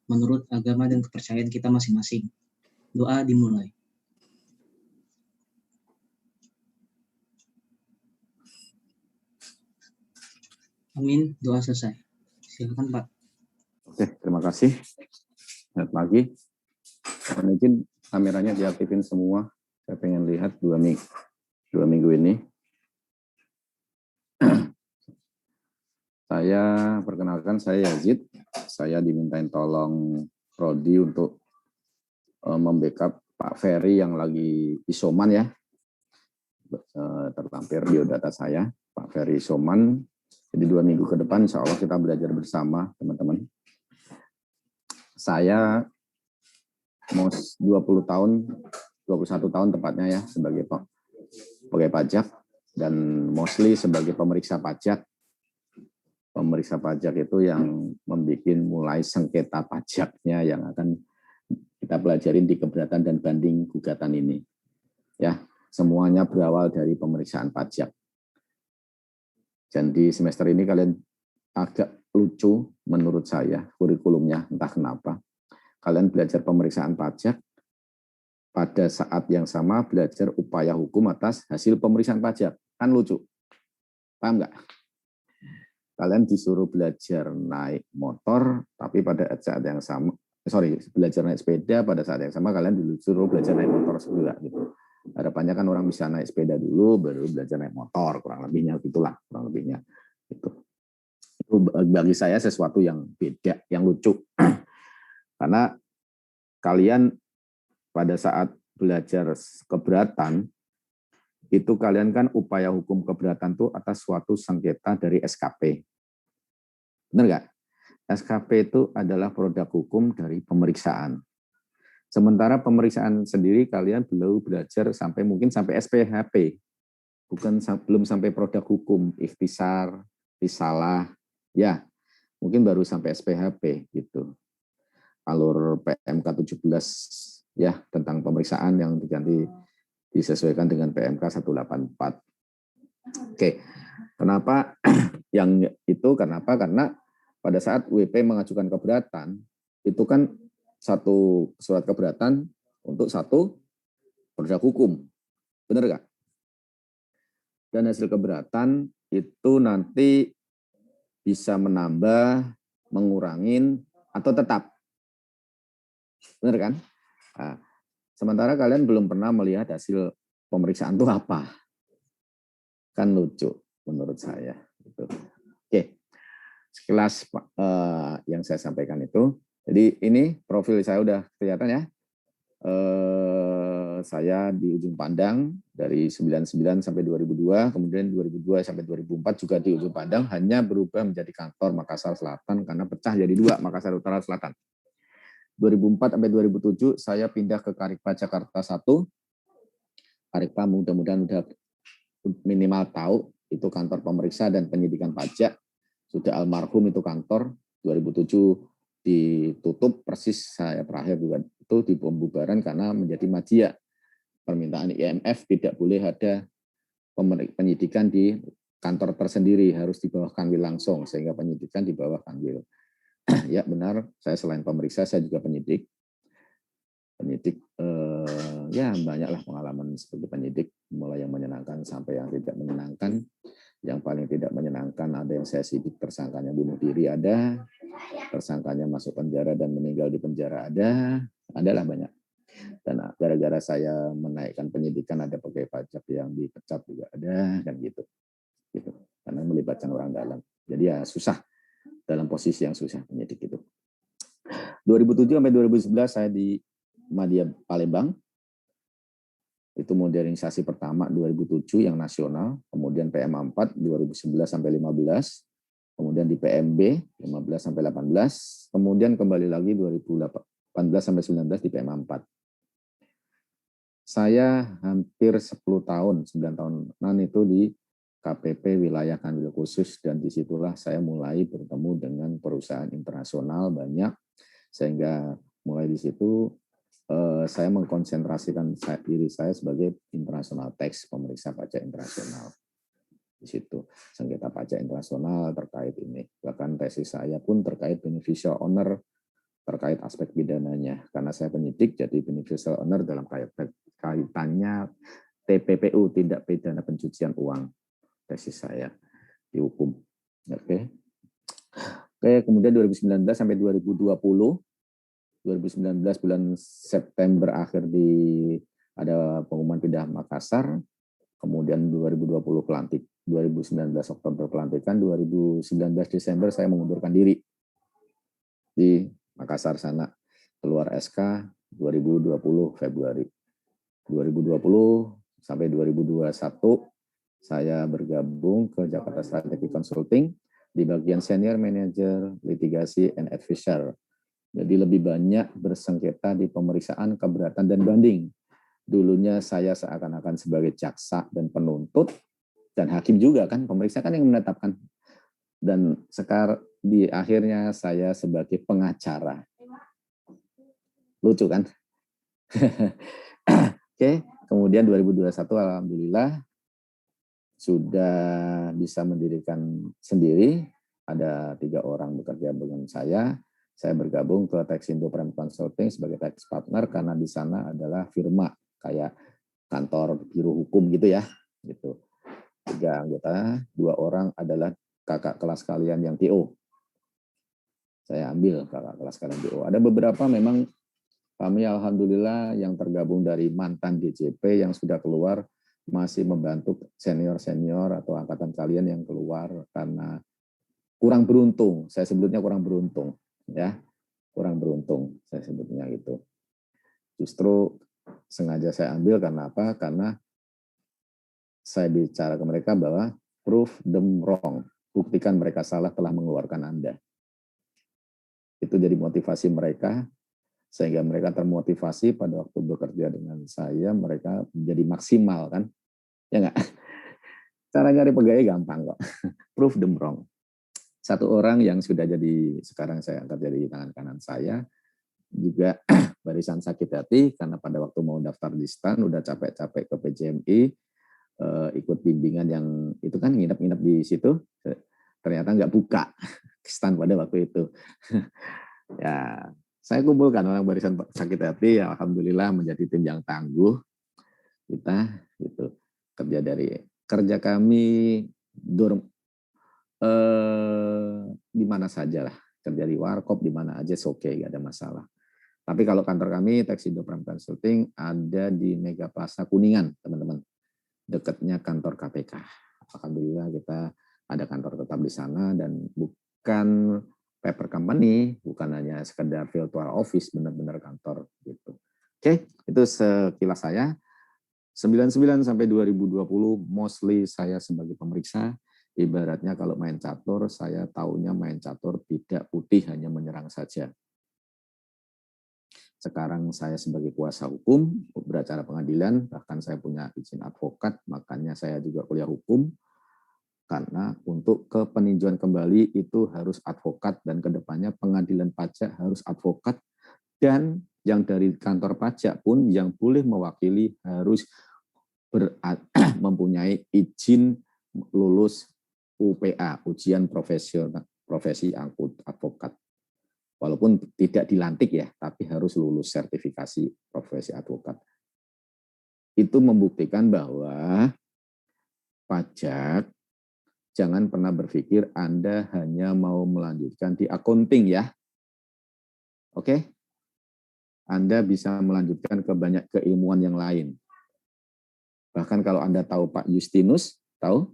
menurut agama dan kepercayaan kita masing-masing. Doa dimulai. Amin, doa selesai. Silakan Pak. Oke, terima kasih. Selamat pagi. Mungkin kameranya diaktifin semua. Saya pengen lihat 2 minggu ini. Saya perkenalkan, saya Yazid. Saya dimintain tolong Prodi untuk membackup Pak Ferry yang lagi isoman ya. Terlampir di data saya, Pak Ferry isoman. Jadi 2 minggu ke depan insya Allah kita belajar bersama teman-teman. Saya mau 20 tahun, 21 tahun tepatnya ya sebagai pegawai pajak dan mostly sebagai pemeriksa pajak. Pemeriksa pajak itu yang membuat mulai sengketa pajaknya yang akan kita pelajarin di keberatan dan banding gugatan ini. Ya, semuanya berawal dari pemeriksaan pajak. Dan di semester ini kalian agak lucu menurut saya kurikulumnya, entah kenapa. Kalian belajar pemeriksaan pajak, pada saat yang sama belajar upaya hukum atas hasil pemeriksaan pajak. Kan lucu. Paham nggak? Kalian disuruh belajar naik motor, tapi pada saat yang sama, belajar naik sepeda, pada saat yang sama kalian disuruh belajar naik motor juga. Gitu. Harapannya kan orang bisa naik sepeda dulu, baru belajar naik motor, kurang lebihnya gitulah, kurang lebihnya. Itu bagi saya sesuatu yang beda, yang lucu. Karena kalian pada saat belajar keberatan, itu kalian kan upaya hukum keberatan itu atas suatu sengketa dari SKP. Benar nggak? SKP itu adalah produk hukum dari pemeriksaan. Sementara pemeriksaan sendiri kalian belum belajar mungkin sampai SPHP. Belum sampai produk hukum, ikhtisar, risalah, ya mungkin baru sampai SPHP gitu. Alur PMK 17 ya tentang pemeriksaan yang disesuaikan dengan PMK 184. Oke. Kenapa yang itu? Kenapa? Karena pada saat WP mengajukan keberatan, itu kan satu surat keberatan untuk satu produk hukum. Benar nggak? Dan hasil keberatan itu nanti bisa menambah, mengurangin, atau tetap. Benar kan? Nah, sementara kalian belum pernah melihat hasil pemeriksaan itu apa. Kan lucu menurut saya. Oke, sekilas yang saya sampaikan itu. Jadi ini profil saya udah kelihatan ya. Saya di ujung pandang dari 99 sampai 2002, kemudian 2002 sampai 2004 juga di ujung pandang, hanya berubah menjadi kantor Makassar Selatan karena pecah jadi 2, Makassar Utara Selatan. 2004 sampai 2007 saya pindah ke Karikpa Jakarta 1. Karikpa mudah-mudahan udah minimal tahu itu kantor pemeriksa dan penyidikan pajak. Sudah almarhum itu kantor, 2007 ditutup, persis saya terakhir juga itu di pembubaran karena menjadi majia. Permintaan IMF tidak boleh ada penyidikan di kantor tersendiri, harus di bawah Kanwil langsung, sehingga penyidikan di bawah Kanwil. Ya benar, saya selain pemeriksa, saya juga penyidik. Ya banyaklah pengalaman sebagai penyidik, mulai yang menyenangkan sampai yang tidak menyenangkan. Yang paling tidak menyenangkan ada yang saya sidik tersangkanya bunuh diri ada, tersangkanya masuk penjara dan meninggal di penjara adalah banyak. Dan gara-gara saya menaikkan penyidikan ada pegawai pajak yang dipecat juga ada kan gitu. Karena melibatkan orang dalam. Jadi ya susah dalam posisi yang susah penyidik itu. 2007 sampai 2011 saya di Madya Palembang. Itu modernisasi pertama 2007 yang nasional, kemudian PM4 2011 sampai 15, kemudian di PMB 15 sampai 18, kemudian kembali lagi 2018 sampai 19 di PM4. Saya hampir 10 tahun, 9 tahunan itu di KPP wilayah Kanwil khusus, dan disitulah saya mulai bertemu dengan perusahaan internasional banyak, sehingga mulai di situ saya mengkonsentrasikan diri saya sebagai international tax, pemeriksa pajak internasional. Di situ sengketa pajak internasional terkait ini. Bahkan tesis saya pun terkait beneficial owner, terkait aspek pidananya. Karena saya penyidik, jadi beneficial owner dalam kaitannya TPPU, tindak pidana pencucian uang, tesis saya di hukum. Oke. Kemudian 2019 sampai 2020, 2019 bulan September akhir ada pengumuman pindah Makassar, kemudian 2020 pelantik, 2019 Oktober pelantikan, 2019 Desember saya mengundurkan diri di Makassar sana, keluar SK 2020 Februari. 2020 sampai 2021 saya bergabung ke Jakarta Strategic Consulting di bagian Senior Manager Litigasi and Advisor. Jadi lebih banyak bersengketa di pemeriksaan, keberatan, dan banding. Dulunya saya seakan-akan sebagai jaksa dan penuntut, dan hakim juga kan, pemeriksa kan yang menetapkan. Dan sekarang di akhirnya saya sebagai pengacara. Lucu kan? Oke, kemudian 2021 alhamdulillah sudah bisa mendirikan sendiri. Ada 3 orang bekerja dengan saya. Saya bergabung ke Texindo Prime Consulting sebagai tax partner karena di sana adalah firma kayak kantor biro hukum gitu ya. Gitu. 3 anggota, 2 orang adalah kakak kelas kalian yang TO. Saya ambil kakak kelas kalian TO. Ada beberapa memang kami alhamdulillah yang tergabung dari mantan DJP yang sudah keluar masih membantu senior-senior atau angkatan kalian yang keluar karena kurang beruntung. Saya sebutnya kurang beruntung, ya. Kurang beruntung saya sebutnya gitu. Justru sengaja saya ambil karena apa? Karena saya bicara ke mereka bahwa prove them wrong. Buktikan mereka salah telah mengeluarkan Anda. Itu jadi motivasi mereka, sehingga mereka termotivasi pada waktu bekerja dengan saya, mereka menjadi maksimal kan. Ya enggak? Cara nyari pegawai gampang kok. Prove them wrong. 1 orang yang sudah jadi, sekarang saya angkat jadi tangan kanan saya, juga barisan sakit hati, karena pada waktu mau daftar di STAN, udah capek-capek ke PJMI, ikut bimbingan yang itu kan nginep-nginep di situ, ternyata nggak buka STAN pada waktu itu. Ya, saya kumpulkan orang barisan sakit hati, alhamdulillah menjadi tim yang tangguh. Kita gitu kerja kami di mana saja lah, kerja di warkop di mana aja oke, nggak ada masalah. Tapi kalau kantor kami Texindo Prime Consulting ada di Mega Plaza Kuningan, teman-teman, dekatnya kantor KPK. Alhamdulillah kita ada kantor tetap di sana dan bukan paper company, bukan hanya sekedar virtual office, benar-benar kantor gitu. Oke, itu sekilas saya. 99 sampai 2020 mostly saya sebagai pemeriksa. Ibaratnya kalau main catur, saya taunya main catur tidak putih, hanya menyerang saja. Sekarang saya sebagai kuasa hukum, beracara pengadilan, bahkan saya punya izin advokat, makanya saya juga kuliah hukum. Karena untuk ke peninjauan kembali itu harus advokat, dan kedepannya pengadilan pajak harus advokat, dan yang dari kantor pajak pun yang boleh mewakili harus mempunyai izin lulus UPA, ujian profesi advokat. Walaupun tidak dilantik ya, tapi harus lulus sertifikasi profesi advokat. Itu membuktikan bahwa pajak jangan pernah berpikir Anda hanya mau melanjutkan di accounting ya. Oke? Anda bisa melanjutkan ke banyak keilmuan yang lain. Bahkan kalau Anda tahu Pak Justinus, tahu?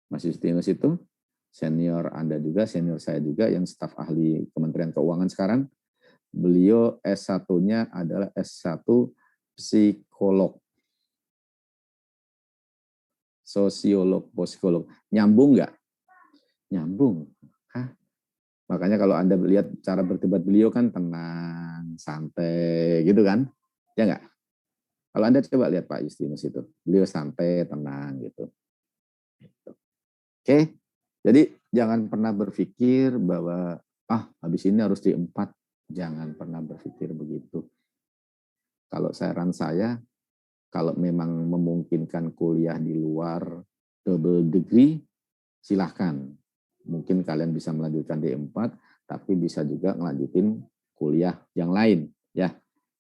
Mas Justinus itu senior Anda juga, senior saya juga yang staf ahli Kementerian Keuangan sekarang. Beliau S1-nya adalah S1 psikolog. Sosiolog, psikolog. Nyambung nggak? Nyambung. Hah? Makanya kalau Anda lihat cara berdebat beliau kan tenang, santai gitu kan? Ya nggak? Kalau Anda coba lihat Pak Justinus itu, beliau santai, tenang gitu. Oke, jadi jangan pernah berpikir bahwa habis ini harus di 4. Jangan pernah berpikir begitu. Kalau saran saya, kalau memang memungkinkan kuliah di luar double degree, silahkan. Mungkin kalian bisa melanjutkan di 4, tapi bisa juga melanjutin kuliah yang lain ya.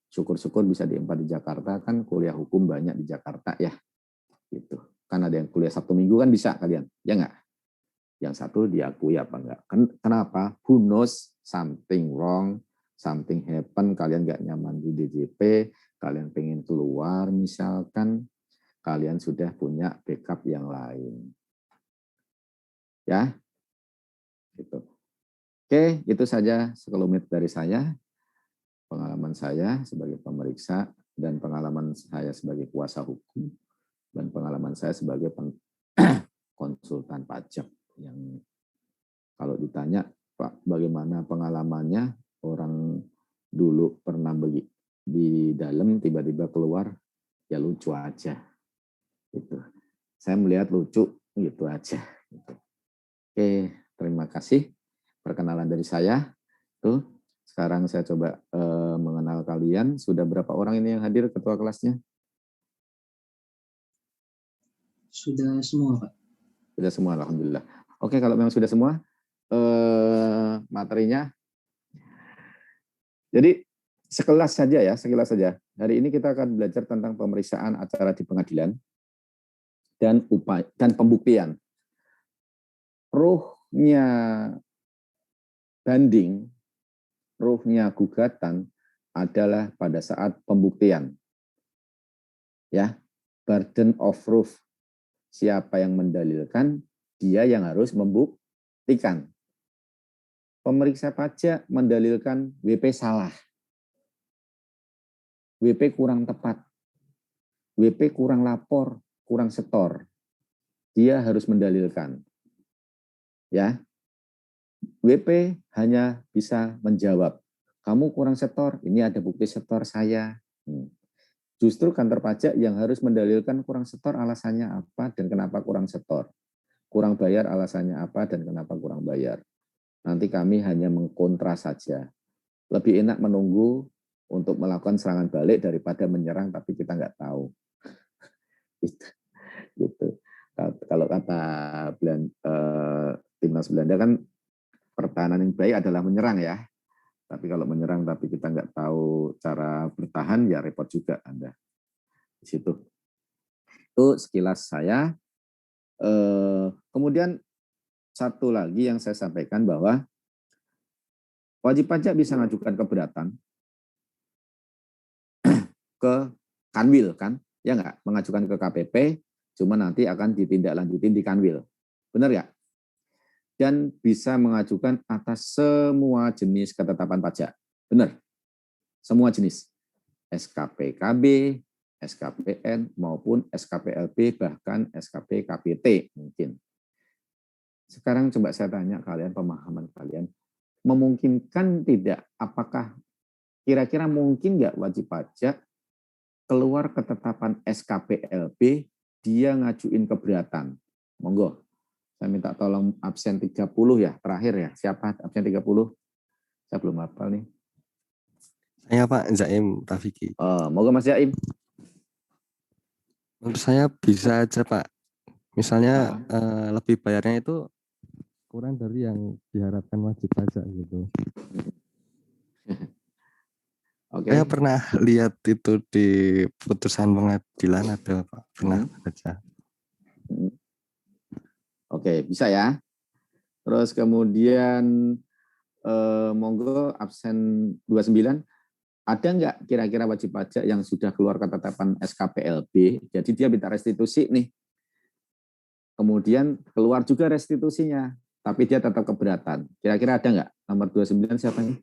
Syukur-syukur bisa diempat di Jakarta, kan kuliah hukum banyak di Jakarta ya. Gitu. Kan ada yang kuliah Sabtu Minggu kan bisa kalian, ya enggak? Yang satu diakui apa enggak? Kenapa? Who knows something wrong, something happen, kalian enggak nyaman di DJP, kalian pengen keluar misalkan, kalian sudah punya backup yang lain. Ya. Gitu. Oke, itu saja sekelumit dari saya. Pengalaman saya sebagai pemeriksa dan pengalaman saya sebagai kuasa hukum dan pengalaman saya sebagai konsultan pajak yang kalau ditanya Pak bagaimana pengalamannya, orang dulu pernah di dalam tiba-tiba keluar ya lucu aja gitu. Saya melihat lucu gitu aja gitu. Oke, terima kasih perkenalan dari saya. Tuh, sekarang saya coba mengenal kalian. Sudah berapa orang ini yang hadir ketua kelasnya? Sudah semua, Pak. Sudah semua, alhamdulillah. Oke, kalau memang sudah semua, materinya. Jadi sekilas saja ya, sekilas saja. Hari ini kita akan belajar tentang pemeriksaan acara di pengadilan dan pembuktian. Ruhnya banding, ruhnya gugatan adalah pada saat pembuktian. Ya, burden of proof. Siapa yang mendalilkan, dia yang harus membuktikan. Pemeriksa pajak mendalilkan WP salah. WP kurang tepat. WP kurang lapor, kurang setor. Dia harus mendalilkan. Ya. WP hanya bisa menjawab, kamu kurang setor, ini ada bukti setor saya. Justru kantor pajak yang harus mendalilkan kurang setor alasannya apa dan kenapa kurang setor. Kurang bayar alasannya apa dan kenapa kurang bayar. Nanti kami hanya mengkontra saja. Lebih enak menunggu untuk melakukan serangan balik daripada menyerang tapi kita nggak tahu. Gitu. Kalau kata timnas Belanda kan pertahanan yang baik adalah menyerang ya. Tapi kalau menyerang tapi kita nggak tahu cara bertahan, ya repot juga Anda. Di situ. Itu sekilas saya. Kemudian satu lagi yang saya sampaikan bahwa wajib pajak bisa mengajukan keberatan ke Kanwil kan, ya nggak? Mengajukan ke KPP, cuma nanti akan ditindaklanjutin di Kanwil. Benar ya? Dan bisa mengajukan atas semua jenis ketetapan pajak. Benar? Semua jenis. SKPKB, SKPN, maupun SKPLB, bahkan SKP-KPT mungkin. Sekarang coba saya tanya kalian, pemahaman kalian, memungkinkan tidak? Apakah kira-kira mungkin nggak wajib pajak keluar ketetapan SKPLB, dia ngajuin keberatan? Monggo. Saya minta tolong absen 30 ya, terakhir ya. Siapa absen 30? Saya belum hafal nih. Saya Pak Zaim Rafiki. Moga Mas Zaim. Menurut saya bisa aja Pak. Misalnya lebih bayarnya itu kurang dari yang diharapkan wajib pajak gitu. Oke. Saya pernah lihat itu di putusan pengadilan ada Pak. Pernah baca. Oke, bisa ya. Terus kemudian monggo absen 29. Ada nggak kira-kira wajib pajak yang sudah keluar ketetapan SKPLB, jadi dia minta restitusi nih. Kemudian keluar juga restitusinya, tapi dia tetap keberatan. Kira-kira ada nggak? Nomor 29 siapa nih?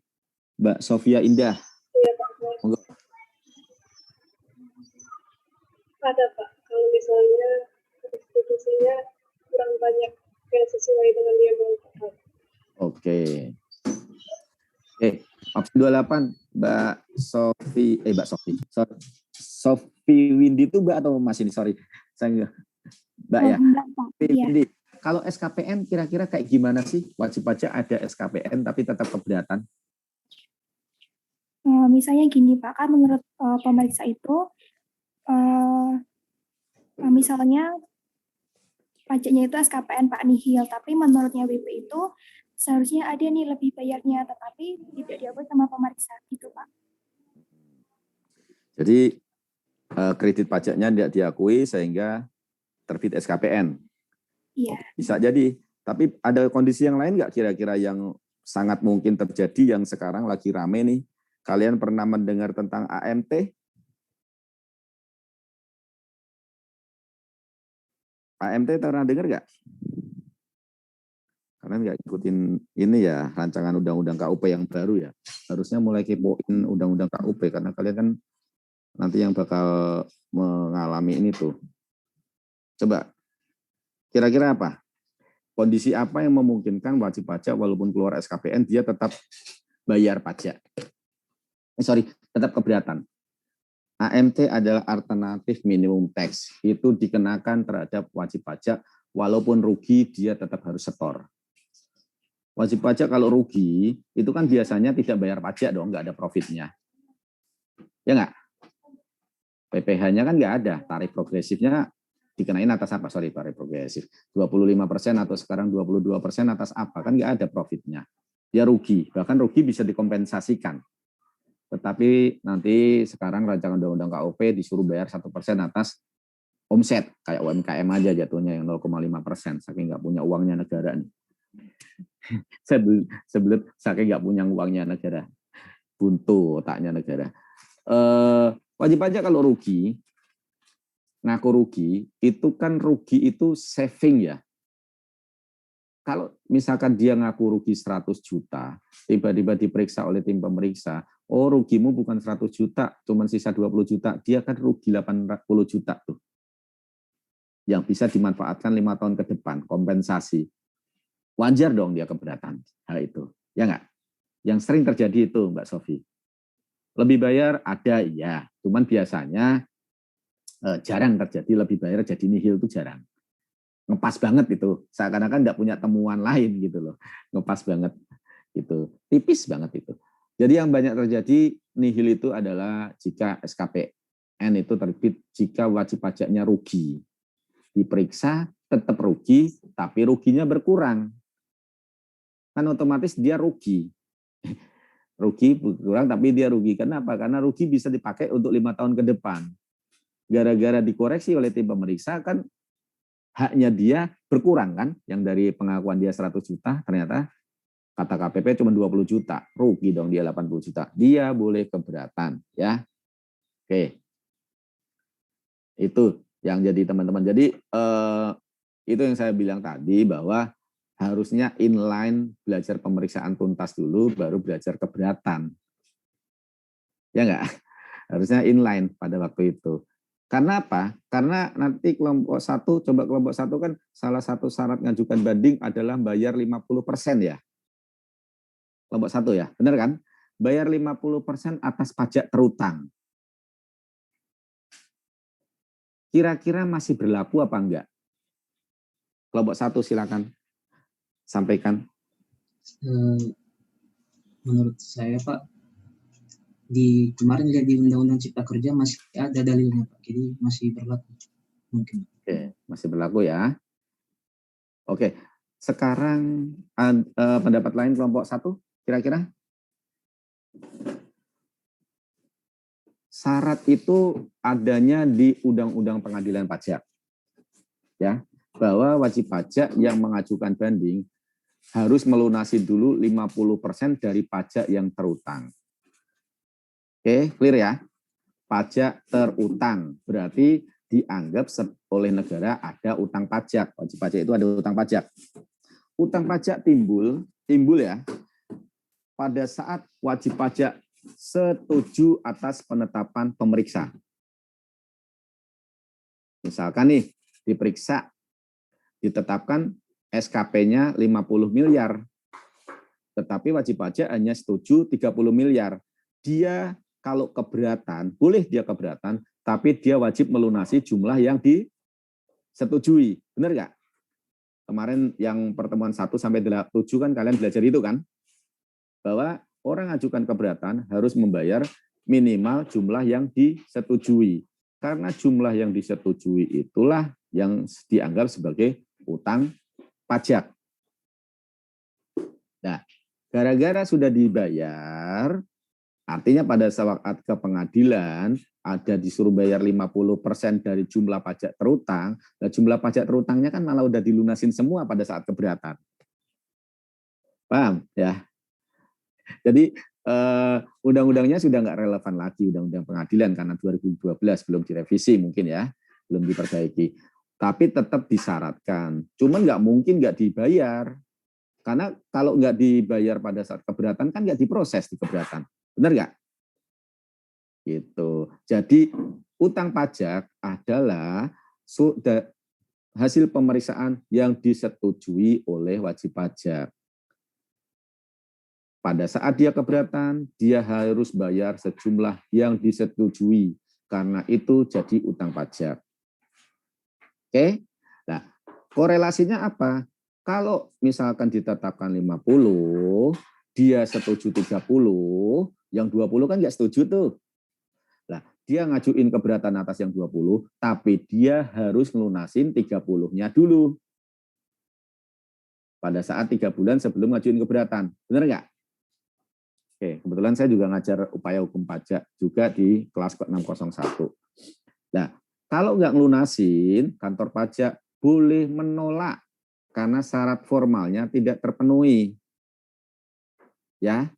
Mbak Sofia Indah. Iya Pak. Monggo. Ada Pak, kalau misalnya restitusinya kurang banyak yang sesuai dengan dia mau. Oke. Opsi 28, Mbak Sofi, Sofi Windy itu Mbak atau Mas ini? Sorry, saya Mbak ya. Sofi Windy. Kalau SKPN kira-kira kayak gimana sih? Wajib pajak ada SKPN tapi tetap keberatan. Misalnya gini Pak, kan menurut pemeriksa itu, misalnya pajaknya itu SKPN Pak nihil, tapi menurutnya WP itu seharusnya ada nih lebih bayarnya, tetapi tidak diakui sama pemeriksa gitu Pak. Jadi kredit pajaknya tidak diakui sehingga terbit SKPN. Iya. Bisa jadi. Tapi ada kondisi yang lain nggak kira-kira yang sangat mungkin terjadi yang sekarang lagi rame nih? Kalian pernah mendengar tentang AMT? AMT pernah dengar nggak? Kalian nggak ikutin ini ya, rancangan undang-undang KUP yang baru ya. Harusnya mulai kepoin undang-undang KUP karena kalian kan nanti yang bakal mengalami ini tuh. Coba, kira-kira apa? Kondisi apa yang memungkinkan wajib pajak walaupun keluar SKPN dia tetap bayar pajak? Tetap keberatan. AMT adalah alternatif minimum tax. Itu dikenakan terhadap wajib pajak walaupun rugi dia tetap harus setor. Wajib pajak kalau rugi itu kan biasanya tidak bayar pajak dong, nggak ada profitnya. Ya nggak? PPh-nya kan nggak ada, tarif progresifnya dikenain atas apa? Tarif progresif. 25% atau sekarang 22% atas apa? Kan nggak ada profitnya. Dia rugi, bahkan rugi bisa dikompensasikan. Tetapi nanti sekarang rancangan undang-undang KUP disuruh bayar 1% atas omset, kayak UMKM aja jatuhnya yang 0,5%, saking nggak punya uangnya negara nih. Sebelum saking nggak punya uangnya negara, buntu otaknya negara. Wajib pajak kalau rugi, ngaku rugi, itu kan rugi itu saving ya. Kalau misalkan dia ngaku rugi 100 juta, tiba-tiba diperiksa oleh tim pemeriksa, oh rugimu bukan 100 juta, cuma sisa 20 juta, dia kan rugi 80 juta tuh. Yang bisa dimanfaatkan 5 tahun ke depan, kompensasi. Wajar dong dia keberatan hal itu, ya nggak? Yang sering terjadi itu Mbak Sofi. Lebih bayar ada, ya, cuman biasanya jarang terjadi lebih bayar jadi nihil itu jarang. Ngepas banget itu, seakan-akan nggak punya temuan lain gitu loh, ngepas banget itu, tipis banget itu. Jadi yang banyak terjadi nihil itu adalah jika SKPN itu terbit jika wajib pajaknya rugi, diperiksa tetap rugi, tapi ruginya berkurang, kan otomatis dia rugi, rugi berkurang tapi dia rugi. Kenapa? Karena rugi bisa dipakai untuk 5 tahun ke depan. Gara-gara dikoreksi oleh tim pemeriksa kan haknya dia berkurang kan, yang dari pengakuan dia 100 juta ternyata kata KPP cuma 20 juta, rugi dong dia 80 juta. Dia boleh keberatan ya. Oke. Itu yang jadi teman-teman. Jadi itu yang saya bilang tadi bahwa harusnya inline belajar pemeriksaan tuntas dulu baru belajar keberatan. Ya enggak? Harusnya inline pada waktu itu. Karena apa? Karena nanti kelompok 1, coba kelompok 1 kan salah satu syarat ngajukan banding adalah bayar 50% ya. Kelompok 1 ya, benar kan? Bayar 50% atas pajak terutang. Kira-kira masih berlaku apa enggak? Kelompok 1 silakan sampaikan. Menurut saya Pak, di kemarin lihat di Undang-Undang Cipta Kerja masih ada dalilnya Pak, jadi masih berlaku mungkin. Oke, masih berlaku ya. Oke, sekarang pendapat lain kelompok 1 kira-kira? Syarat itu adanya di Undang-Undang Pengadilan Pajak. Ya, bahwa wajib pajak yang mengajukan banding harus melunasi dulu 50% dari pajak yang terutang. Oke, clear ya? Pajak terutang berarti dianggap oleh negara ada utang pajak. Wajib pajak itu ada utang pajak. Utang pajak timbul ya pada saat wajib pajak setuju atas penetapan pemeriksa. Misalkan nih diperiksa, ditetapkan SKP-nya 50 miliar, tetapi wajib pajak hanya setuju 30 miliar. Dia kalau keberatan, boleh dia keberatan, tapi dia wajib melunasi jumlah yang disetujui. Benar nggak? Kemarin yang pertemuan 1 sampai 7 kan kalian belajar itu kan? Bahwa orang ajukan keberatan harus membayar minimal jumlah yang disetujui. Karena jumlah yang disetujui itulah yang dianggap sebagai utang pajak. Nah, gara-gara sudah dibayar, artinya pada saat ke pengadilan ada disuruh bayar 50% dari jumlah pajak terutang, nah jumlah pajak terutangnya kan malah udah dilunasin semua pada saat keberatan. Paham ya? Jadi undang-undangnya sudah nggak relevan lagi, undang-undang pengadilan, karena 2012 belum direvisi mungkin ya, belum diperbaiki. Tapi tetap disyaratkan, cuman nggak mungkin nggak dibayar. Karena kalau nggak dibayar pada saat keberatan kan nggak diproses di keberatan. Benar nggak? Gitu. Jadi utang pajak adalah hasil pemeriksaan yang disetujui oleh wajib pajak. Pada saat dia keberatan, dia harus bayar sejumlah yang disetujui. Karena itu jadi utang pajak. Oke? Nah, korelasinya apa? Kalau misalkan ditetapkan 50, dia setuju 30, yang 20 kan nggak setuju tuh. Nah, dia ngajuin keberatan atas yang 20, tapi dia harus melunasin 30-nya dulu. Pada saat 3 bulan sebelum ngajuin keberatan. Benar nggak? Oke, kebetulan saya juga ngajar upaya hukum pajak juga di kelas 601. Nah, kalau nggak ngelunasin, kantor pajak boleh menolak karena syarat formalnya tidak terpenuhi. Ya,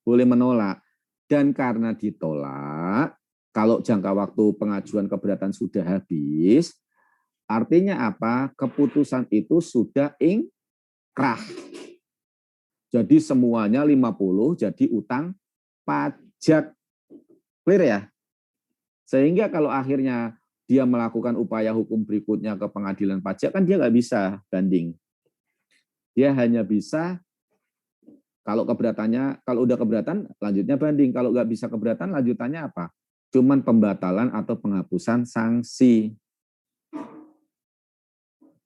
boleh menolak. Dan karena ditolak, kalau jangka waktu pengajuan keberatan sudah habis, artinya apa? Keputusan itu sudah ingkrah. Jadi semuanya 50 jadi utang pajak. Clear ya? Sehingga kalau akhirnya dia melakukan upaya hukum berikutnya ke pengadilan pajak, kan dia nggak bisa banding. Dia hanya bisa, kalau keberatannya, kalau udah keberatan, lanjutnya banding. Kalau nggak bisa keberatan, lanjutannya apa? Cuman pembatalan atau penghapusan sanksi.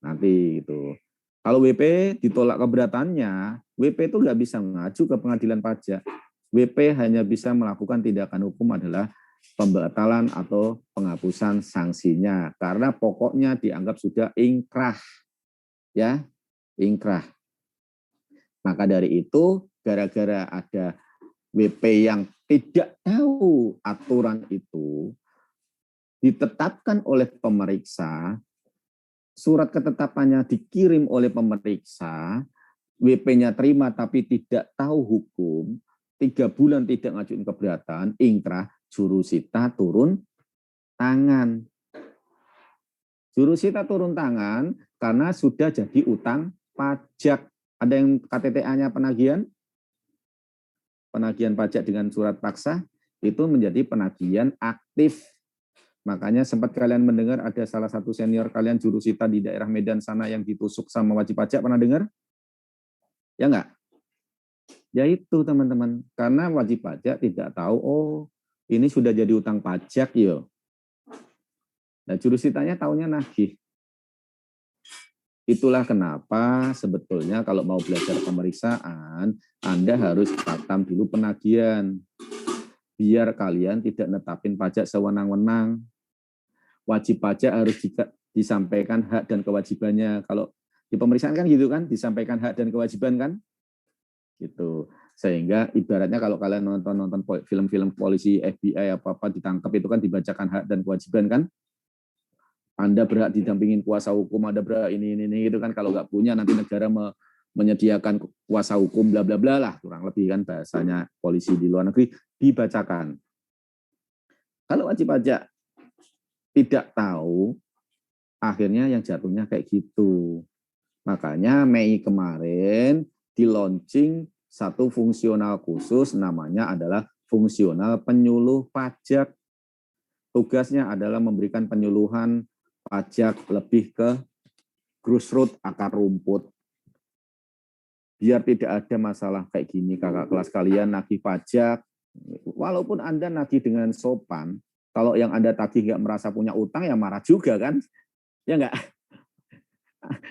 Nanti itu. Kalau WP ditolak keberatannya, WP itu nggak bisa mengacu ke pengadilan pajak. WP hanya bisa melakukan tindakan hukum adalah pembatalan atau penghapusan sanksinya. Karena pokoknya dianggap sudah ingkrah. Ya, ingkrah. Maka dari itu, gara-gara ada WP yang tidak tahu aturan itu, ditetapkan oleh pemeriksa, surat ketetapannya dikirim oleh pemeriksa, WP-nya terima tapi tidak tahu hukum, 3 bulan tidak ngajuin keberatan, ingkrah, jurusita turun tangan. Jurusita turun tangan karena sudah jadi utang pajak. Ada yang KTTA-nya penagihan? Penagihan pajak dengan surat paksa itu menjadi penagihan aktif. Makanya sempat kalian mendengar ada salah satu senior kalian jurusita di daerah Medan sana yang ditusuk sama wajib pajak, pernah dengar? Ya enggak? Ya itu teman-teman, karena wajib pajak tidak tahu, oh ini sudah jadi utang pajak yo. Nah jurusitanya tahunya nagih. Itulah kenapa sebetulnya kalau mau belajar pemeriksaan, Anda harus khatam dulu penagihan. Biar kalian tidak netapin pajak sewenang-wenang. Wajib pajak harus disampaikan hak dan kewajibannya. Kalau di pemeriksaan kan gitu kan, disampaikan hak dan kewajiban kan? Gitu. Sehingga ibaratnya kalau kalian nonton film-film polisi, FBI apa-apa ditangkap itu kan dibacakan hak dan kewajiban kan? Anda berhak didampingin kuasa hukum, Anda berhak ini gitu kan. Kalau nggak punya nanti negara menyediakan kuasa hukum bla bla bla lah, kurang lebih kan bahasanya polisi di luar negeri dibacakan. Kalau wajib pajak tidak tahu, akhirnya yang jatuhnya kayak gitu. Makanya Mei kemarin di launching satu fungsional khusus, namanya adalah fungsional penyuluh pajak. Tugasnya adalah memberikan penyuluhan pajak lebih ke grassroots, akar rumput. Biar tidak ada masalah kayak gini, kakak kelas kalian nagih pajak, walaupun Anda nagih dengan sopan, kalau yang Anda tagih nggak merasa punya utang, ya marah juga kan? Ya nggak?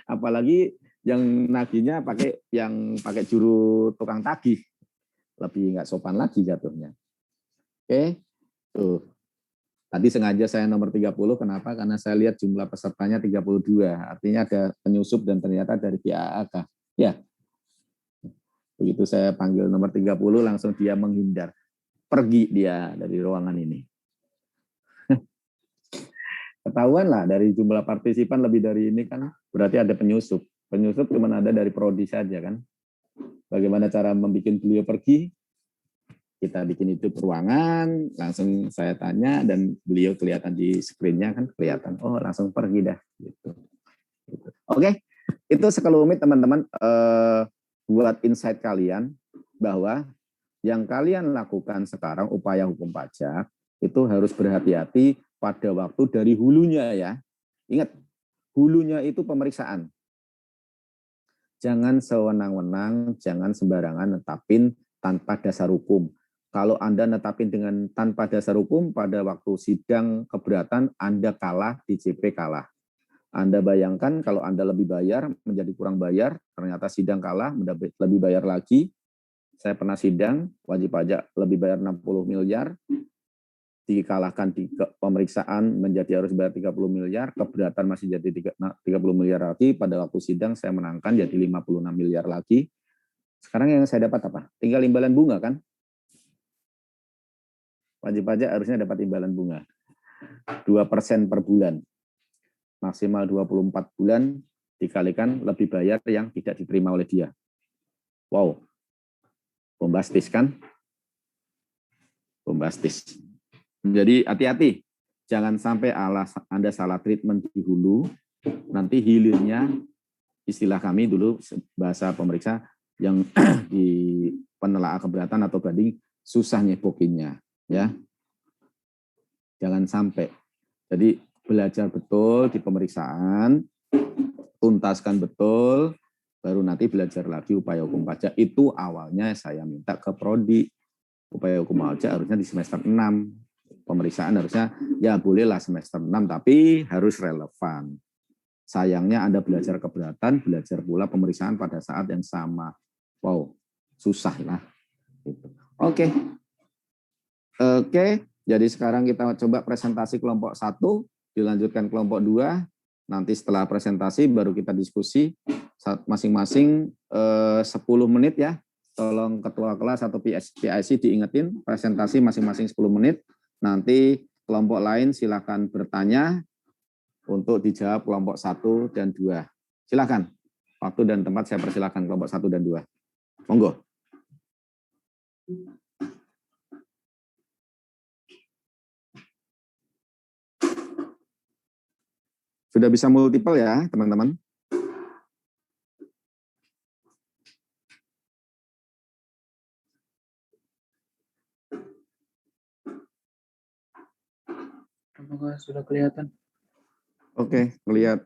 Apalagi yang nagihnya pakai juru tukang tagih, lebih nggak sopan lagi jatuhnya. Oke, tuh. Tadi sengaja saya nomor 30, kenapa? Karena saya lihat jumlah pesertanya 32, artinya ada penyusup dan ternyata dari pihak AAK. Ya. Begitu saya panggil nomor 30 langsung dia menghindar. Pergi dia dari ruangan ini. Ketahuan lah dari jumlah partisipan lebih dari ini kan berarti ada penyusup. Penyusup cuma ada dari prodi saja kan. Bagaimana cara membuat beliau pergi? Kita bikin itu ruangan, langsung saya tanya dan beliau kelihatan di screen-nya kan kelihatan. Oh langsung pergi dah. Gitu. Oke, itu sekelumit teman-teman. Buat insight kalian bahwa yang kalian lakukan sekarang upaya hukum pajak itu harus berhati-hati pada waktu dari hulunya ya. Ingat, hulunya itu pemeriksaan. Jangan sewenang-wenang, jangan sembarangan netapin tanpa dasar hukum. Kalau Anda netapin dengan tanpa dasar hukum pada waktu sidang keberatan Anda kalah, DJP kalah. Anda bayangkan kalau Anda lebih bayar, menjadi kurang bayar, ternyata sidang kalah, lebih bayar lagi. Saya pernah sidang, wajib pajak lebih bayar 60 miliar, dikalahkan di pemeriksaan menjadi harus bayar 30 miliar, keberatan masih jadi 30 miliar lagi, pada waktu sidang saya menangkan jadi 56 miliar lagi. Sekarang yang saya dapat apa? Tinggal imbalan bunga kan? Wajib pajak harusnya dapat imbalan bunga. 2% per bulan. Maksimal 24 bulan dikalikan lebih bayar yang tidak diterima oleh dia. Wow, bombastis kan? Bombastis. Jadi hati-hati, jangan sampai Anda salah treatment di hulu, nanti hilirnya, istilah kami dulu bahasa pemeriksa yang di penelaah keberatan atau banding susah nyebokinnya, ya. Jangan sampai. Jadi belajar betul di pemeriksaan, tuntaskan betul, baru nanti belajar lagi upaya hukum pajak. Itu awalnya saya minta ke prodi. Upaya hukum pajak harusnya di semester 6. Pemeriksaan harusnya ya bolehlah semester 6, tapi harus relevan. Sayangnya Anda belajar keberatan, belajar pula pemeriksaan pada saat yang sama. Wow, susah lah. Oke, jadi sekarang kita coba presentasi kelompok 1. Dilanjutkan kelompok 2, nanti setelah presentasi baru kita diskusi masing-masing 10 menit ya. Tolong ketua kelas atau PIC diingetin presentasi masing-masing 10 menit. Nanti kelompok lain silakan bertanya untuk dijawab kelompok 1 dan 2. Silakan. Waktu dan tempat saya persilakan kelompok 1 dan 2. Monggo. Sudah bisa multiple ya, teman-teman? Apakah sudah kelihatan? Oke, melihat.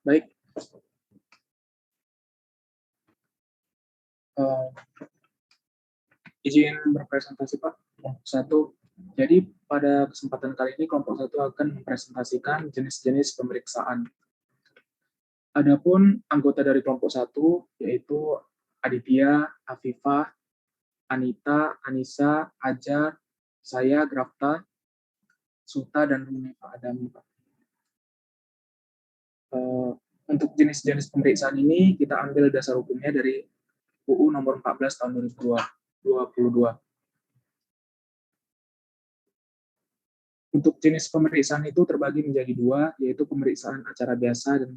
Baik. Izin berpresentasi Pak. Satu. Jadi pada kesempatan kali ini kelompok 1 akan mempresentasikan jenis-jenis pemeriksaan. Adapun anggota dari kelompok 1 yaitu Aditya, Afifah, Anita, Anissa, Ajar, saya, Grafta, Suta, dan Rumi Pak Adam. Untuk jenis-jenis pemeriksaan ini kita ambil dasar hukumnya dari UU nomor 14 tahun 2022. Untuk jenis pemeriksaan itu terbagi menjadi 2, yaitu pemeriksaan acara biasa dan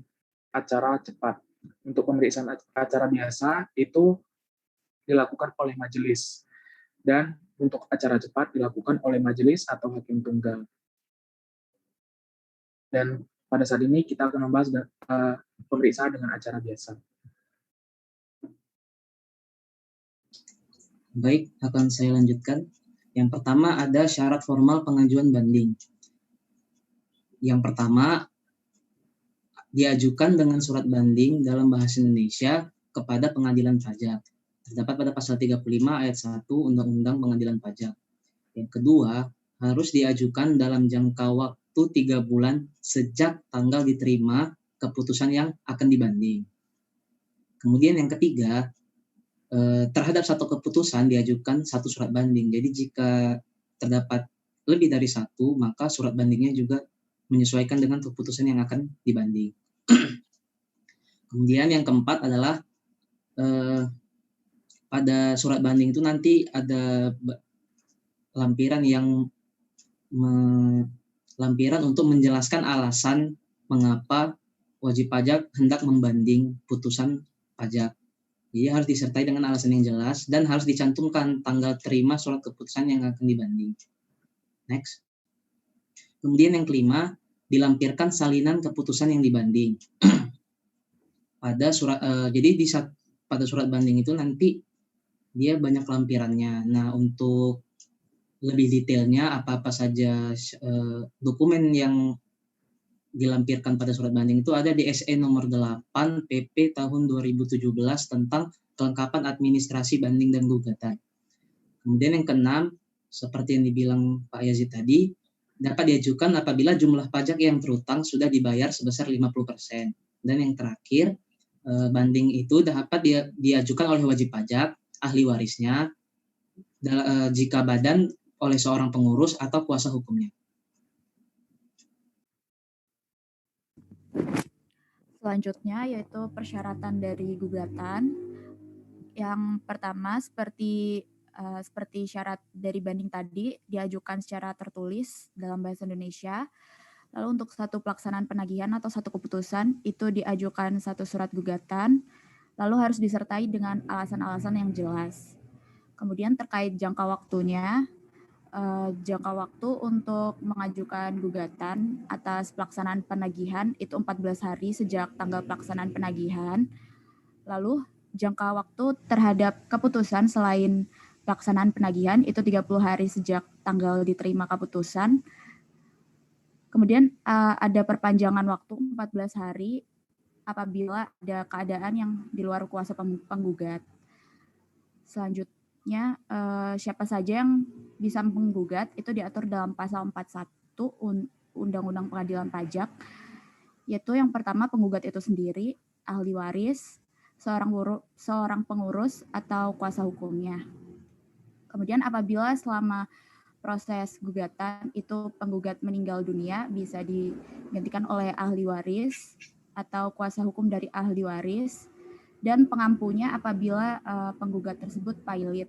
acara cepat. Untuk pemeriksaan acara biasa itu dilakukan oleh majelis, dan untuk acara cepat dilakukan oleh majelis atau hakim tunggal. Dan pada saat ini kita akan membahas pemeriksaan dengan acara biasa. Baik, akan saya lanjutkan. Yang pertama ada syarat formal pengajuan banding. Yang pertama, diajukan dengan surat banding dalam bahasa Indonesia kepada pengadilan pajak. Terdapat pada pasal 35 ayat 1 Undang-Undang Pengadilan Pajak. Yang kedua, harus diajukan dalam jangka waktu 3 bulan sejak tanggal diterima keputusan yang akan dibanding. Kemudian yang ketiga, terhadap satu keputusan diajukan satu surat banding. Jadi jika terdapat lebih dari satu, maka surat bandingnya juga menyesuaikan dengan keputusan yang akan dibanding. Kemudian yang keempat adalah pada surat banding itu nanti ada lampiran untuk menjelaskan alasan mengapa wajib pajak hendak membanding putusan pajak. Jadi harus disertai dengan alasan yang jelas dan harus dicantumkan tanggal terima surat keputusan yang akan dibanding. Next. Kemudian yang kelima, dilampirkan salinan keputusan yang dibanding. Pada surat banding itu nanti dia banyak lampirannya. Nah, untuk lebih detailnya apa-apa saja dokumen yang dilampirkan pada surat banding itu ada di SE nomor 8 PP tahun 2017 tentang kelengkapan administrasi banding dan gugatan. Kemudian yang keenam, seperti yang dibilang Pak Yazid tadi, dapat diajukan apabila jumlah pajak yang terutang sudah dibayar sebesar 50%. Dan yang terakhir, banding itu dapat diajukan oleh wajib pajak, ahli warisnya, jika badan oleh seorang pengurus atau kuasa hukumnya. Selanjutnya yaitu persyaratan dari gugatan. Yang pertama seperti syarat dari banding tadi diajukan secara tertulis dalam bahasa Indonesia. Lalu untuk satu pelaksanaan penagihan atau satu keputusan itu diajukan satu surat gugatan, lalu harus disertai dengan alasan-alasan yang jelas. Kemudian terkait jangka waktunya, jangka waktu untuk mengajukan gugatan atas pelaksanaan penagihan itu 14 hari sejak tanggal pelaksanaan penagihan. Lalu jangka waktu terhadap keputusan selain pelaksanaan penagihan itu 30 hari sejak tanggal diterima keputusan. Kemudian ada perpanjangan waktu 14 hari apabila ada keadaan yang di luar kuasa penggugat. Selanjutnya, siapa saja yang bisa menggugat itu diatur dalam pasal 41 Undang-Undang Pengadilan Pajak, yaitu yang pertama penggugat itu sendiri, ahli waris, seorang pengurus atau kuasa hukumnya. Kemudian apabila selama proses gugatan itu penggugat meninggal dunia bisa digantikan oleh ahli waris atau kuasa hukum dari ahli waris, dan pengampunya apabila penggugat tersebut pailit.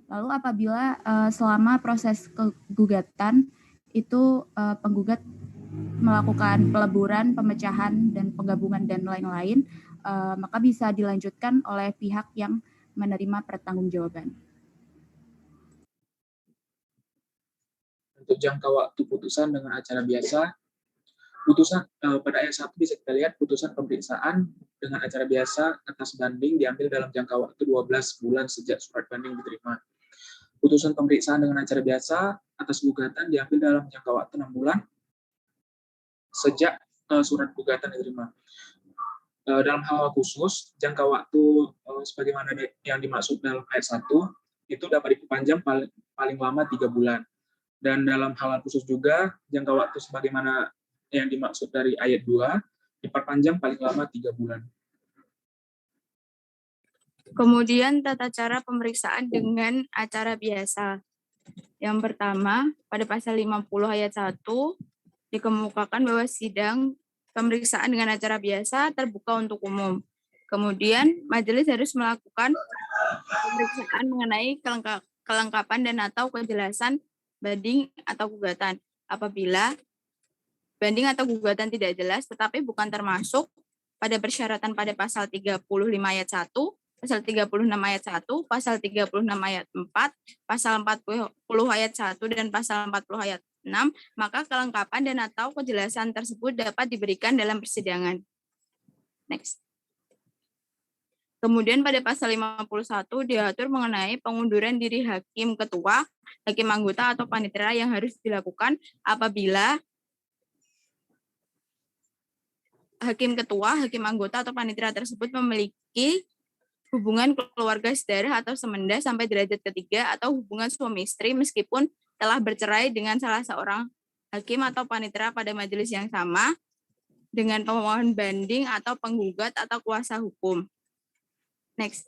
Lalu apabila selama proses gugatan itu penggugat melakukan peleburan, pemecahan, dan penggabungan dan lain-lain, maka bisa dilanjutkan oleh pihak yang menerima pertanggungjawaban. Untuk jangka waktu putusan dengan acara biasa, putusan pada ayat 1 bisa kita lihat putusan pemeriksaan dengan acara biasa atas banding diambil dalam jangka waktu 12 bulan sejak surat banding diterima. Putusan pemeriksaan dengan acara biasa atas gugatan diambil dalam jangka waktu 6 bulan sejak surat gugatan diterima. Dalam hal khusus, jangka waktu sebagaimana yang dimaksud dalam ayat 1 itu dapat diperpanjang paling lama 3 bulan. Dan dalam hal khusus juga, jangka waktu sebagaimana yang dimaksud dari ayat 2 diperpanjang paling lama 3 bulan. Kemudian tata cara pemeriksaan dengan acara biasa. Yang pertama, pada pasal 50 ayat 1 dikemukakan bahwa sidang pemeriksaan dengan acara biasa terbuka untuk umum. Kemudian majelis harus melakukan pemeriksaan mengenai kelengkapan dan atau kejelasan banding atau gugatan. Apabila banding atau gugatan tidak jelas tetapi bukan termasuk pada persyaratan pada pasal 35 ayat 1, pasal 36 ayat 1, pasal 36 ayat 4, pasal 40 ayat 1, dan pasal 40 ayat 6, maka kelengkapan dan atau kejelasan tersebut dapat diberikan dalam persidangan. Next. Kemudian pada pasal 51 diatur mengenai pengunduran diri hakim ketua, hakim anggota atau panitera yang harus dilakukan apabila hakim ketua, hakim anggota atau panitera tersebut memiliki hubungan keluarga sedarah atau semenda sampai derajat ketiga atau hubungan suami istri meskipun telah bercerai dengan salah seorang hakim atau panitera pada majelis yang sama dengan pemohon banding atau penggugat atau kuasa hukum. Next.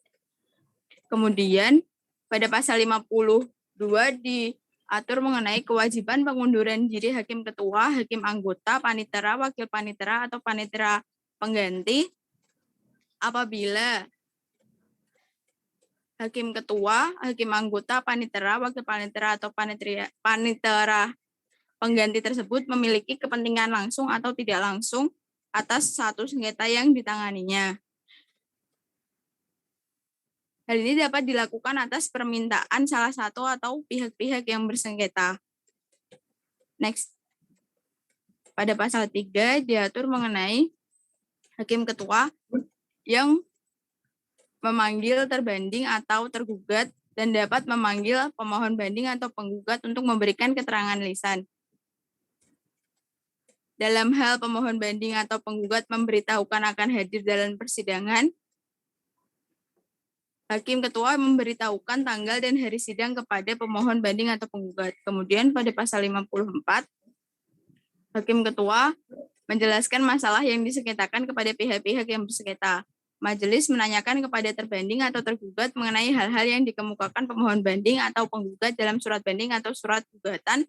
Kemudian pada pasal 52 diatur mengenai kewajiban pengunduran diri hakim ketua, hakim anggota, panitera, wakil panitera, atau panitera pengganti apabila hakim ketua, hakim anggota, panitera, wakil panitera, atau panitera pengganti tersebut memiliki kepentingan langsung atau tidak langsung atas satu sengketa yang ditanganinya. Hal ini dapat dilakukan atas permintaan salah satu atau pihak-pihak yang bersengketa. Next. Pada pasal 3 diatur mengenai hakim ketua yang memanggil terbanding atau tergugat dan dapat memanggil pemohon banding atau penggugat untuk memberikan keterangan lisan. Dalam hal pemohon banding atau penggugat memberitahukan akan hadir dalam persidangan, hakim ketua memberitahukan tanggal dan hari sidang kepada pemohon banding atau penggugat. Kemudian pada pasal 54, hakim ketua menjelaskan masalah yang disengketakan kepada pihak-pihak yang bersengketa. Majelis menanyakan kepada terbanding atau tergugat mengenai hal-hal yang dikemukakan pemohon banding atau penggugat dalam surat banding atau surat gugatan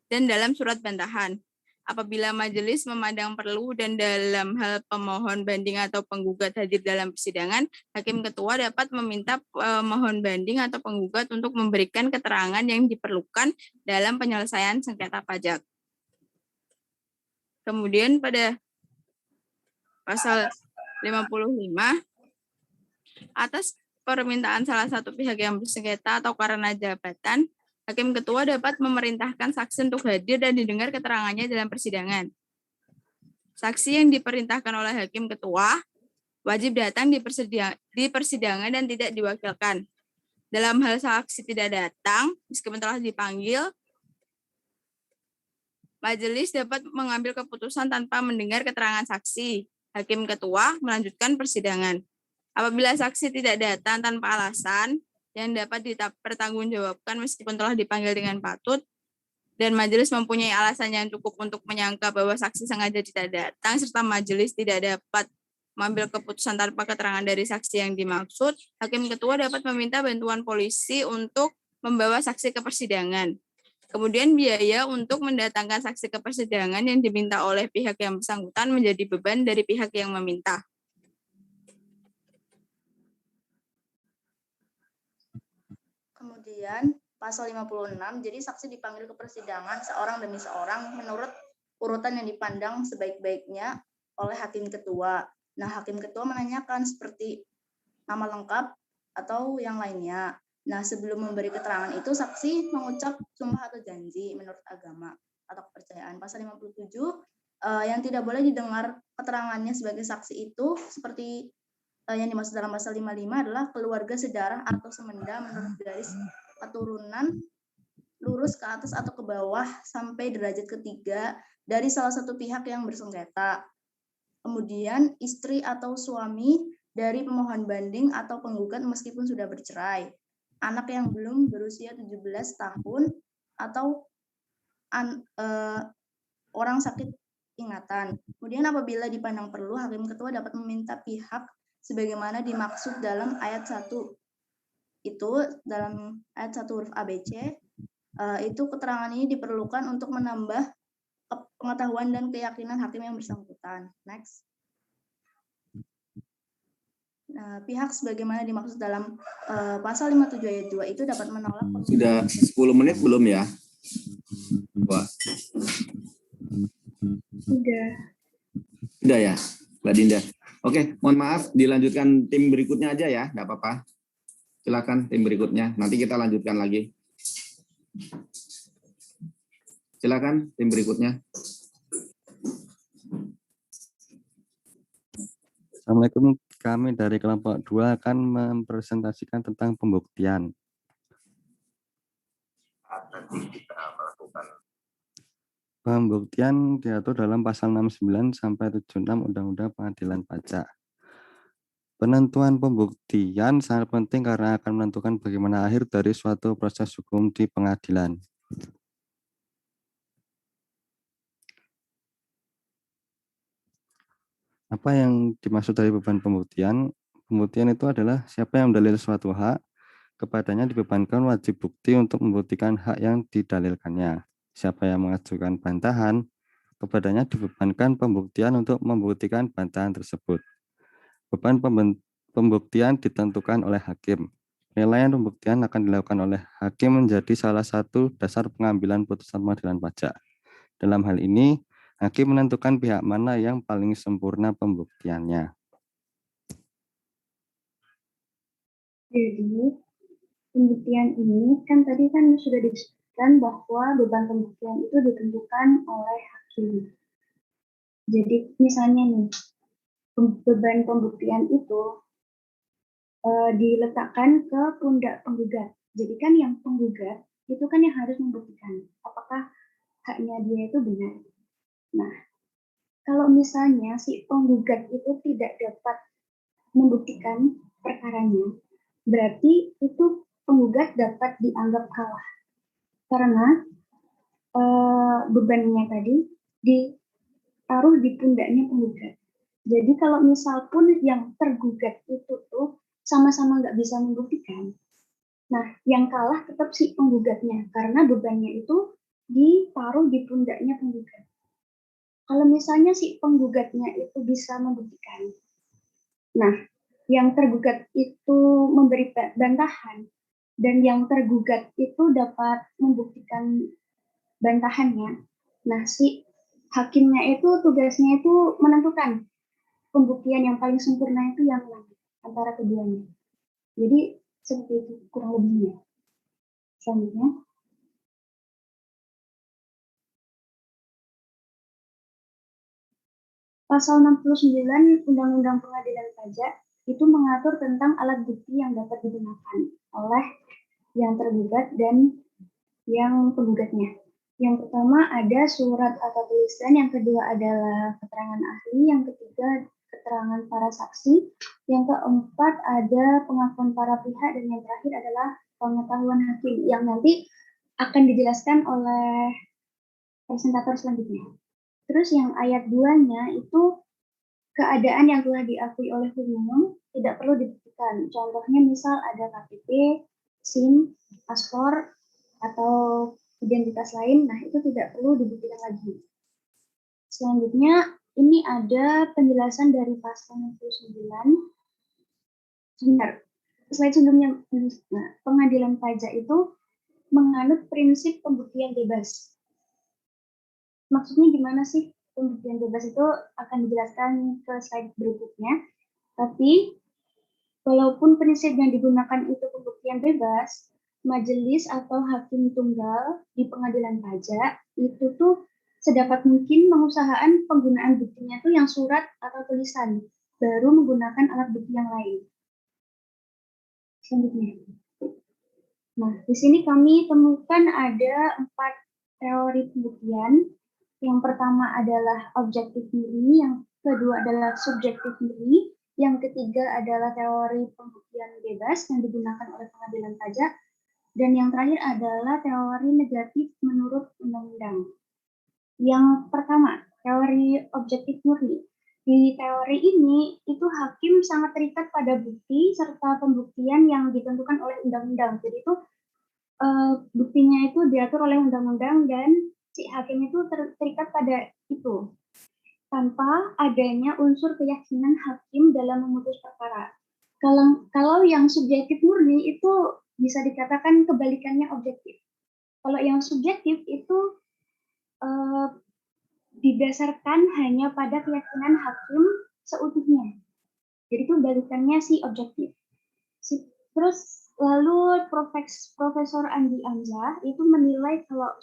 dan dalam surat bantahan. Apabila majelis memandang perlu dan dalam hal pemohon banding atau penggugat hadir dalam persidangan, hakim ketua dapat meminta pemohon banding atau penggugat untuk memberikan keterangan yang diperlukan dalam penyelesaian sengketa pajak. Kemudian pada pasal 55, atas permintaan salah satu pihak yang bersengketa atau karena jabatan, hakim ketua dapat memerintahkan saksi untuk hadir dan didengar keterangannya dalam persidangan. Saksi yang diperintahkan oleh hakim ketua wajib datang di persidangan dan tidak diwakilkan. Dalam hal saksi tidak datang, meskipun telah dipanggil, majelis dapat mengambil keputusan tanpa mendengar keterangan saksi. Hakim ketua melanjutkan persidangan. Apabila saksi tidak datang tanpa alasan yang dapat dipertanggungjawabkan meskipun telah dipanggil dengan patut, dan majelis mempunyai alasan yang cukup untuk menyangka bahwa saksi sengaja tidak datang, serta majelis tidak dapat mengambil keputusan tanpa keterangan dari saksi yang dimaksud, hakim ketua dapat meminta bantuan polisi untuk membawa saksi ke persidangan. Kemudian biaya untuk mendatangkan saksi ke persidangan yang diminta oleh pihak yang bersangkutan menjadi beban dari pihak yang meminta. Kemudian pasal 56, jadi saksi dipanggil ke persidangan seorang demi seorang menurut urutan yang dipandang sebaik-baiknya oleh hakim ketua. Nah, hakim ketua menanyakan seperti nama lengkap atau yang lainnya. Nah, sebelum memberi keterangan itu, saksi mengucap sumpah atau janji menurut agama atau kepercayaan. Pasal 57, yang tidak boleh didengar keterangannya sebagai saksi itu, seperti yang dimaksud dalam pasal 55 adalah keluarga sedarah atau semenda menurut garis keturunan lurus ke atas atau ke bawah sampai derajat ketiga dari salah satu pihak yang bersengketa. Kemudian istri atau suami dari pemohon banding atau penggugat meskipun sudah bercerai. Anak yang belum berusia 17 tahun atau orang sakit ingatan. Kemudian apabila dipandang perlu, hakim ketua dapat meminta pihak sebagaimana dimaksud dalam ayat 1. Itu dalam ayat 1 huruf ABC, itu keterangan ini diperlukan untuk menambah pengetahuan dan keyakinan hakim yang bersangkutan. Next. Nah, pihak sebagaimana dimaksud dalam pasal 57 ayat 2 itu dapat menolak. Sudah 10 menit belum ya? Wah. Sudah ya, Mbak Dinda. Oke, mohon maaf, dilanjutkan tim berikutnya aja ya, nggak apa-apa. Silakan tim berikutnya, nanti kita lanjutkan lagi. Silakan tim berikutnya. Assalamualaikum, kami dari kelompok 2 akan mempresentasikan tentang pembuktian. Pembuktian diatur dalam pasal 69 sampai 76 Undang-Undang Pengadilan Pajak. Penentuan pembuktian sangat penting karena akan menentukan bagaimana akhir dari suatu proses hukum di pengadilan. Apa yang dimaksud dari beban pembuktian? Pembuktian itu adalah siapa yang mendalil suatu hak, kepadanya dibebankan wajib bukti untuk membuktikan hak yang didalilkannya. Siapa yang mengajukan bantahan, kepadanya dibebankan pembuktian untuk membuktikan bantahan tersebut. Beban pembuktian ditentukan oleh hakim. Penilaian pembuktian akan dilakukan oleh hakim menjadi salah satu dasar pengambilan putusan pengadilan pajak. Dalam hal ini, hakim menentukan pihak mana yang paling sempurna pembuktiannya. Jadi, pembuktian ini kan tadi kan sudah disebutkan bahwa beban pembuktian itu ditentukan oleh hakim. Jadi misalnya nih, beban pembuktian itu diletakkan ke pundak penggugat. Jadi kan yang penggugat itu kan yang harus membuktikan apakah haknya dia itu benar. Nah, kalau misalnya si penggugat itu tidak dapat membuktikan perkaranya, berarti itu penggugat dapat dianggap kalah karena bebannya tadi ditaruh di pundaknya penggugat. Jadi kalau misal pun yang tergugat itu tuh sama-sama nggak bisa membuktikan, nah yang kalah tetap si penggugatnya karena bebannya itu ditaruh di pundaknya penggugat. Kalau misalnya si penggugatnya itu bisa membuktikan, nah yang tergugat itu memberi bantahan dan yang tergugat itu dapat membuktikan bantahannya. Nah, si hakimnya itu tugasnya itu menentukan pembuktian yang paling sempurna itu yang mana antara keduanya. Jadi seperti itu kurang lebihnya. Selanjutnya. Pasal 69 Undang-Undang Pengadilan Pajak itu mengatur tentang alat bukti yang dapat digunakan oleh yang tergugat dan yang penggugatnya. Yang pertama ada surat atau tulisan, yang kedua adalah keterangan ahli, yang ketiga keterangan para saksi, yang keempat ada pengakuan para pihak, dan yang terakhir adalah pengetahuan hakim yang nanti akan dijelaskan oleh presentator selanjutnya. Terus yang ayat 2-nya itu keadaan yang telah diakui oleh umum tidak perlu dibuktikan. Contohnya misal ada KTP, SIM, paspor, atau identitas lain, nah itu tidak perlu dibuktikan lagi. Selanjutnya, ini ada penjelasan dari pasal 69. Sebentar, slide sebelumnya, nah, pengadilan pajak itu menganut prinsip pembuktian bebas. Maksudnya gimana sih pembuktian bebas itu akan dijelaskan ke slide berikutnya. Tapi walaupun prinsip yang digunakan itu pembuktian bebas, majelis atau hakim tunggal di pengadilan pajak itu tuh sedapat mungkin mengusahakan penggunaan buktinya tuh yang surat atau tulisan, baru menggunakan alat bukti yang lain. Selanjutnya. Nah, di sini kami temukan ada 4 teori pembuktian. Yang pertama adalah objektif murni, yang kedua adalah subjektif murni, yang ketiga adalah teori pembuktian bebas yang digunakan oleh pengadilan pajak, dan yang terakhir adalah teori negatif menurut undang-undang. Yang pertama, teori objektif murni. Di teori ini, itu hakim sangat terikat pada bukti serta pembuktian yang ditentukan oleh undang-undang. Jadi itu buktinya itu diatur oleh undang-undang dan si hakim itu terikat pada itu tanpa adanya unsur keyakinan hakim dalam memutus perkara. Kalau yang subjektif murni itu bisa dikatakan kebalikannya objektif. Kalau yang subjektif itu didasarkan hanya pada keyakinan hakim seutuhnya. Jadi itu kebalikannya si objektif. Terus lalu Profesor Andi Amzah itu menilai kalau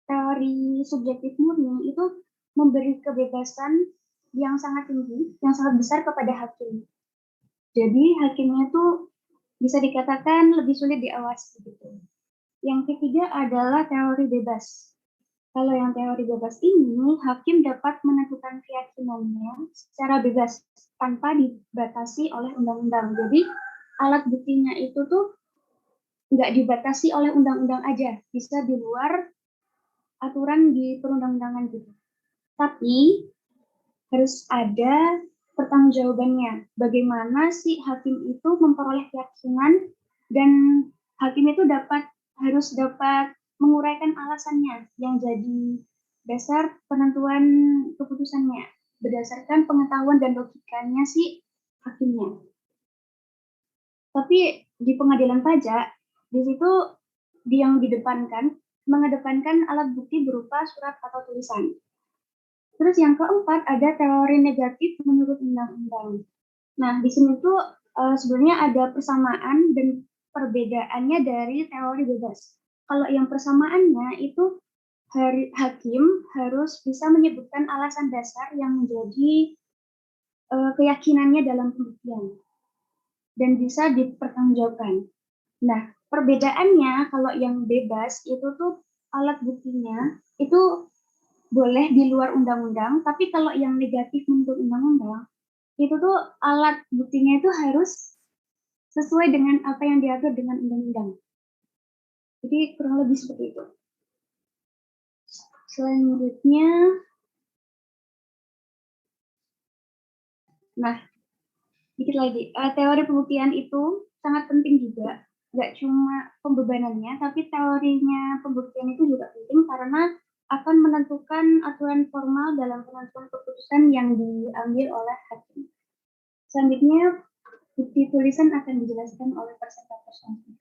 teori subjektif murni itu memberi kebebasan yang sangat tinggi, yang sangat besar kepada hakim. Jadi hakimnya tuh bisa dikatakan lebih sulit diawasi gitu. Yang ketiga adalah teori bebas. Kalau yang teori bebas ini, hakim dapat menentukan keyakinannya secara bebas tanpa dibatasi oleh undang-undang. Jadi alat buktinya itu tuh nggak dibatasi oleh undang-undang aja, bisa di luar aturan di perundang-undangan gitu. Tapi harus ada pertanggungjawabannya. Bagaimana si hakim itu memperoleh keyakinan dan hakim itu harus dapat menguraikan alasannya yang jadi dasar penentuan keputusannya berdasarkan pengetahuan dan logikanya si hakimnya. Tapi di pengadilan pajak, di situ yang mengedepankan alat bukti berupa surat atau tulisan. Terus yang keempat ada teori negatif menurut undang-undang. Nah, di sini tuh sebenarnya ada persamaan dan perbedaannya dari teori bebas. Kalau yang persamaannya itu hakim harus bisa menyebutkan alasan dasar yang menjadi keyakinannya dalam pembuktian dan bisa dipertanggungjawabkan. Nah, perbedaannya kalau yang bebas itu tuh alat buktinya itu boleh di luar undang-undang, tapi kalau yang negatif menurut undang-undang itu tuh alat buktinya itu harus sesuai dengan apa yang diatur dengan undang-undang. Jadi kurang lebih seperti itu. Selanjutnya, nah, dikit lagi. Teori pembuktian itu sangat penting juga. Nggak cuma pembebanannya, tapi teorinya pembuktian itu juga penting karena akan menentukan aturan formal dalam penentuan keputusan yang diambil oleh hakim. Selanjutnya, bukti tulisan akan dijelaskan oleh presentator selanjutnya.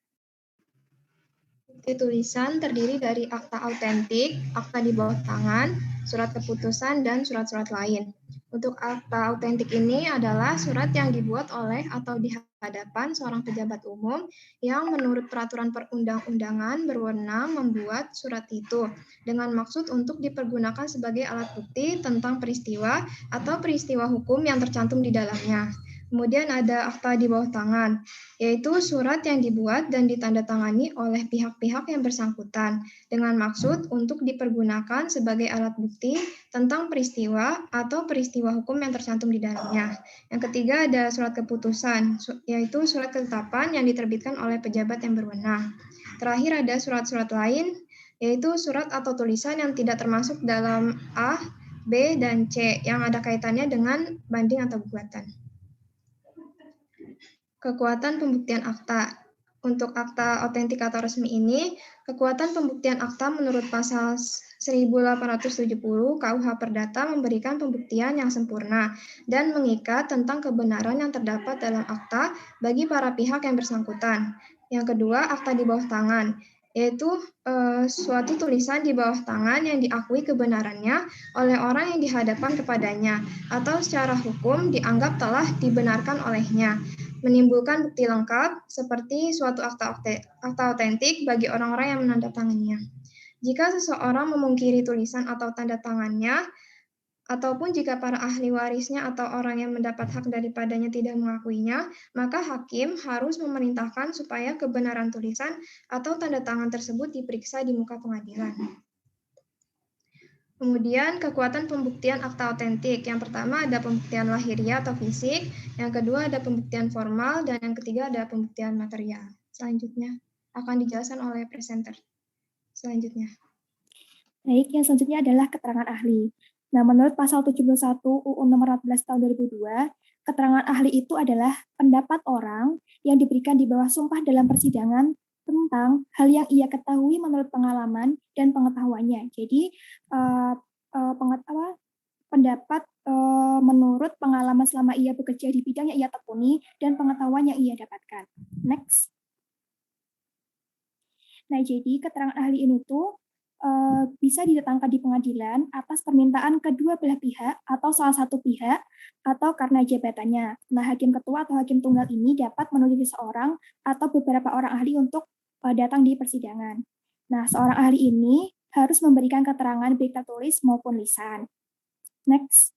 Bukti tulisan terdiri dari akta autentik, akta di bawah tangan, surat keputusan, dan surat-surat lain. Untuk akta autentik ini adalah surat yang dibuat oleh atau di hadapan seorang pejabat umum yang menurut peraturan perundang-undangan berwenang membuat surat itu dengan maksud untuk dipergunakan sebagai alat bukti tentang peristiwa atau peristiwa hukum yang tercantum di dalamnya. Kemudian ada akta di bawah tangan, yaitu surat yang dibuat dan ditandatangani oleh pihak-pihak yang bersangkutan dengan maksud untuk dipergunakan sebagai alat bukti tentang peristiwa atau peristiwa hukum yang tercantum di dalamnya. Yang ketiga ada surat keputusan, yaitu surat ketetapan yang diterbitkan oleh pejabat yang berwenang. Terakhir ada surat-surat lain, yaitu surat atau tulisan yang tidak termasuk dalam A, B, dan C yang ada kaitannya dengan banding atau gugatan. Kekuatan pembuktian akta. Untuk akta autentik atau resmi ini, kekuatan pembuktian akta menurut pasal 1870 KUH Perdata memberikan pembuktian yang sempurna dan mengikat tentang kebenaran yang terdapat dalam akta bagi para pihak yang bersangkutan. Yang kedua, akta di bawah tangan, yaitu suatu tulisan di bawah tangan yang diakui kebenarannya oleh orang yang dihadapkan kepadanya atau secara hukum dianggap telah dibenarkan olehnya, menimbulkan bukti lengkap seperti suatu akta autentik bagi orang-orang yang menandatanganinya. Jika seseorang memungkiri tulisan atau tanda tangannya, ataupun jika para ahli warisnya atau orang yang mendapat hak daripadanya tidak mengakuinya, maka hakim harus memerintahkan supaya kebenaran tulisan atau tanda tangan tersebut diperiksa di muka pengadilan. Kemudian kekuatan pembuktian akta autentik. Yang pertama ada pembuktian lahiriah atau fisik, yang kedua ada pembuktian formal, dan yang ketiga ada pembuktian material. Selanjutnya akan dijelaskan oleh presenter. Selanjutnya. Baik, yang selanjutnya adalah keterangan ahli. Nah, menurut pasal 71 UU nomor 14 tahun 2002, keterangan ahli itu adalah pendapat orang yang diberikan di bawah sumpah dalam persidangan tentang hal yang ia ketahui menurut pengalaman dan pengetahuannya. Jadi pendapat menurut pengalaman selama ia bekerja di bidang yang ia tekuni dan pengetahuan yang ia dapatkan. Next. Nah, jadi keterangan ahli ini tuh bisa didatangkan di pengadilan atas permintaan kedua belah pihak atau salah satu pihak atau karena jabatannya. Nah, hakim ketua atau hakim tunggal ini dapat menunjuk seseorang atau beberapa orang ahli untuk datang di persidangan. Nah, seorang ahli ini harus memberikan keterangan baik tertulis maupun lisan. Next.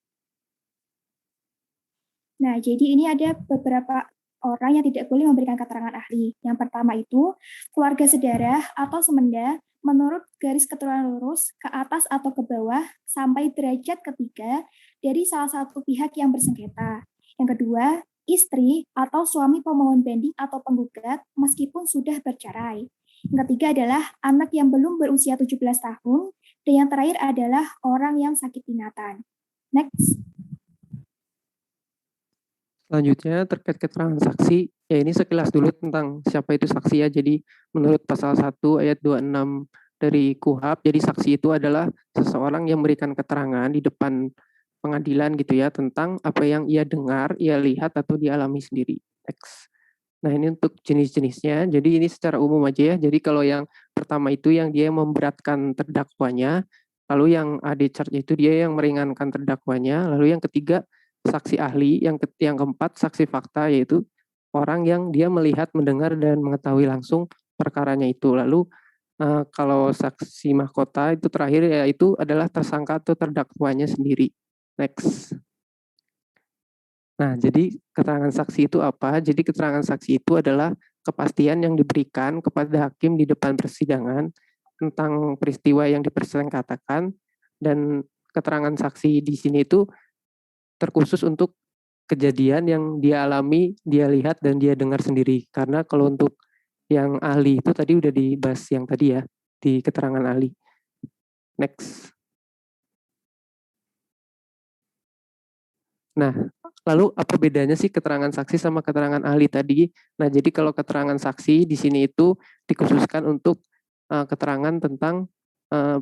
Nah, jadi ini ada beberapa orang yang tidak boleh memberikan keterangan ahli. Yang pertama itu keluarga sedarah atau semenda menurut garis keturunan lurus ke atas atau ke bawah sampai derajat ketiga dari salah satu pihak yang bersengketa. Yang kedua, istri atau suami pemohon banding atau penggugat meskipun sudah bercerai. Yang ketiga adalah anak yang belum berusia 17 tahun. Dan yang terakhir adalah orang yang sakit ingatan. Next. Selanjutnya terkait keterangan saksi, ya ini sekilas dulu tentang siapa itu saksi ya. Jadi menurut pasal 1 ayat 26 dari KUHP, jadi saksi itu adalah seseorang yang memberikan keterangan di depan pengadilan gitu ya tentang apa yang ia dengar, ia lihat atau dialami sendiri. Next. Nah, ini untuk jenis-jenisnya. Jadi ini secara umum aja ya. Jadi kalau yang pertama itu yang dia memberatkan terdakwanya, lalu yang AD charge itu dia yang meringankan terdakwanya, lalu yang ketiga saksi ahli, yang keempat saksi fakta, yaitu orang yang dia melihat, mendengar dan mengetahui langsung perkaranya itu. Lalu kalau saksi mahkota itu terakhir yaitu adalah tersangka atau terdakwanya sendiri. Next. Nah, jadi keterangan saksi itu apa? Jadi keterangan saksi itu adalah kepastian yang diberikan kepada hakim di depan persidangan tentang peristiwa yang dipersengketakan, dan keterangan saksi di sini itu terkhusus untuk kejadian yang dia alami, dia lihat dan dia dengar sendiri. Karena kalau untuk yang ahli itu tadi udah dibahas yang tadi ya di keterangan ahli. Next. Nah, lalu apa bedanya sih keterangan saksi sama keterangan ahli tadi? Nah, jadi kalau keterangan saksi di sini itu dikhususkan untuk keterangan tentang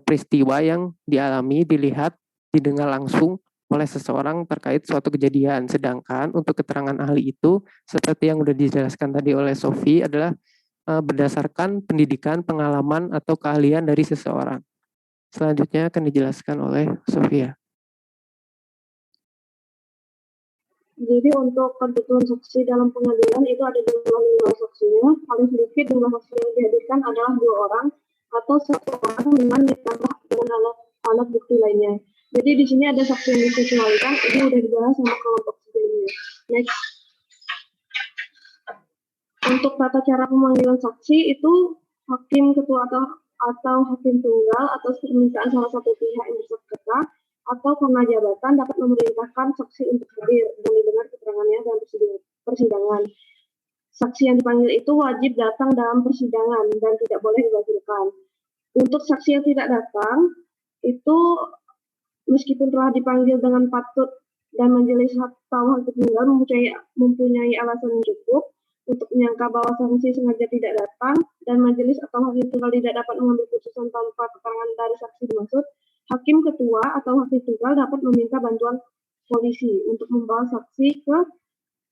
peristiwa yang dialami, dilihat, didengar langsung oleh seseorang terkait suatu kejadian. Sedangkan untuk keterangan ahli itu, seperti yang sudah dijelaskan tadi oleh Sofi, adalah berdasarkan pendidikan, pengalaman, atau keahlian dari seseorang. Selanjutnya akan dijelaskan oleh Sofia. Jadi untuk ketentuan saksi dalam pengadilan itu ada jumlah saksinya. Paling sedikit jumlah saksi yang dihadirkan adalah 2 orang atau 1 orang dengan ditambah dengan alat bukti lainnya. Jadi di sini ada saksi yang dikecualikan, ini udah dibahas sama kelompok sebelumnya. Next. Untuk tata cara pemanggilan saksi itu hakim ketua atau hakim tunggal atas permintaan salah satu pihak yang bersengketa atau karena jabatan dapat memerintahkan saksi untuk hadir dan didengar keterangannya dalam persidangan. Saksi yang dipanggil itu wajib datang dalam persidangan dan tidak boleh diwakilkan. Untuk saksi yang tidak datang, itu meskipun telah dipanggil dengan patut dan majelis atau hakim tunggal mempunyai alasan yang cukup untuk menyangka bahwa saksi sengaja tidak datang dan majelis atau hakim tunggal tidak dapat mengambil keputusan tanpa keterangan dari saksi dimaksud, hakim ketua atau hakim tunggal dapat meminta bantuan polisi untuk membawa saksi ke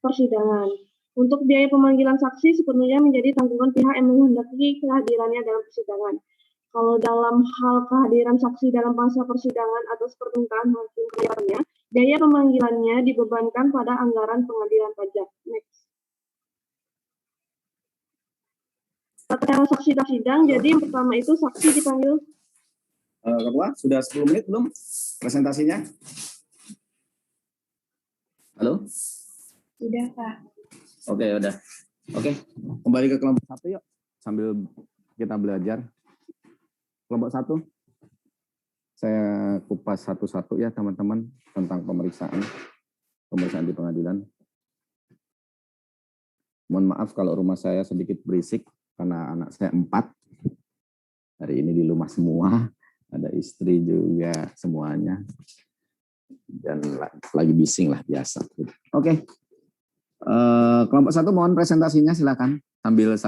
persidangan. Untuk biaya pemanggilan saksi sepenuhnya menjadi tanggungan pihak yang menghendaki kehadirannya dalam persidangan. Kalau dalam hal kehadiran saksi dalam masa persidangan atas permintaan hakim ketuanya, biaya pemanggilannya dibebankan pada anggaran pengadilan pajak. Next. Tata saksi dalam sidang, jadi yang pertama itu saksi dipanggil. Ketua, sudah 10 menit belum presentasinya? Halo? Sudah, Pak. Oke, udah. Oke, kembali ke kelompok 1 yuk, sambil kita belajar. Kelompok 1, saya kupas satu-satu ya teman-teman tentang pemeriksaan di pengadilan. Mohon maaf kalau rumah saya sedikit berisik, karena anak saya 4. Hari ini di rumah semua, ada istri juga semuanya. Dan lagi bising lah, biasa. Oke. Kelompok 1 mohon presentasinya silakan. Sambil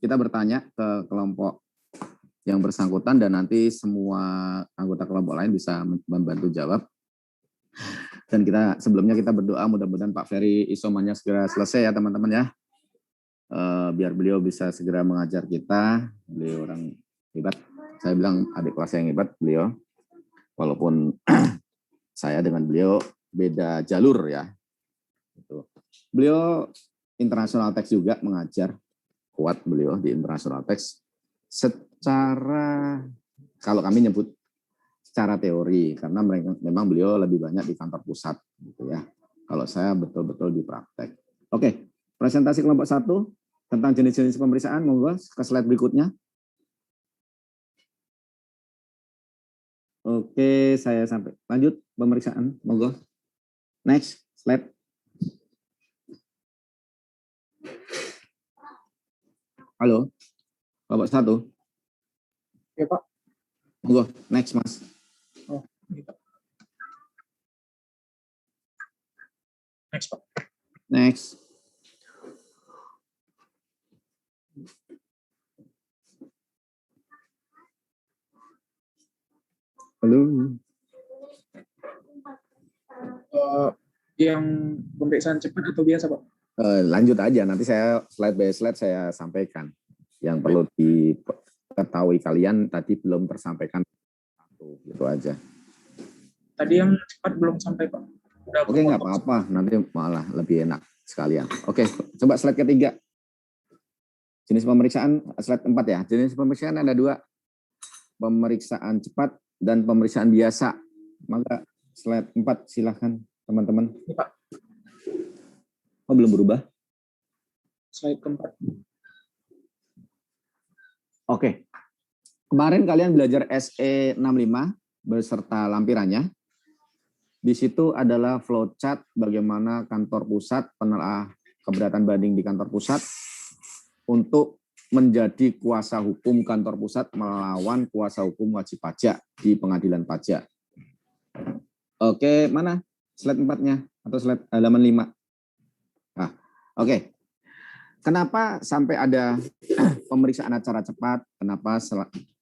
kita bertanya ke kelompok yang bersangkutan dan nanti semua anggota kelompok lain bisa membantu jawab. Dan sebelumnya kita berdoa mudah-mudahan Pak Ferry isomannya segera selesai ya teman-teman ya. Biar beliau bisa segera mengajar kita. Beliau orang hebat. Saya bilang adik kelas yang hebat beliau. Walaupun saya dengan beliau beda jalur ya. Beliau international text juga mengajar. Kuat beliau di international text. Secara, kalau kami nyebut secara teori, karena memang beliau lebih banyak di kantor pusat. Gitu ya. Kalau saya betul-betul di praktek. Oke, presentasi kelompok 1 tentang jenis-jenis pemeriksaan, monggo ke slide berikutnya. Oke, saya sampai lanjut pemeriksaan, monggo. Next slide. Halo, kelompok 1. Ya Pak. Monggo, next Mas. Oh, gitu. Next Pak. Next. Halo. Yang pemeriksaan cepat atau biasa, Pak? Lanjut aja, nanti saya slide by slide saya sampaikan. Yang perlu diketahui kalian tadi belum tersampaikan. Gitu aja. Tadi yang cepat belum sampai, Pak. Oke, nggak apa-apa, nanti malah lebih enak sekalian. Oke, coba slide ketiga. Jenis pemeriksaan, slide 4 ya. Jenis pemeriksaan ada 2. Pemeriksaan cepat dan pemeriksaan biasa. Maka slide 4 silahkan teman-teman. Pak. Oh, belum berubah? Slide keempat. Oke. Kemarin kalian belajar SE 65 beserta lampirannya. Di situ adalah flowchart bagaimana kantor pusat penelaah keberatan banding di kantor pusat untuk menjadi kuasa hukum kantor pusat melawan kuasa hukum wajib pajak di pengadilan pajak. Oke, mana slide 4-nya atau slide halaman 5? Nah, oke. Kenapa sampai ada pemeriksaan acara cepat? Kenapa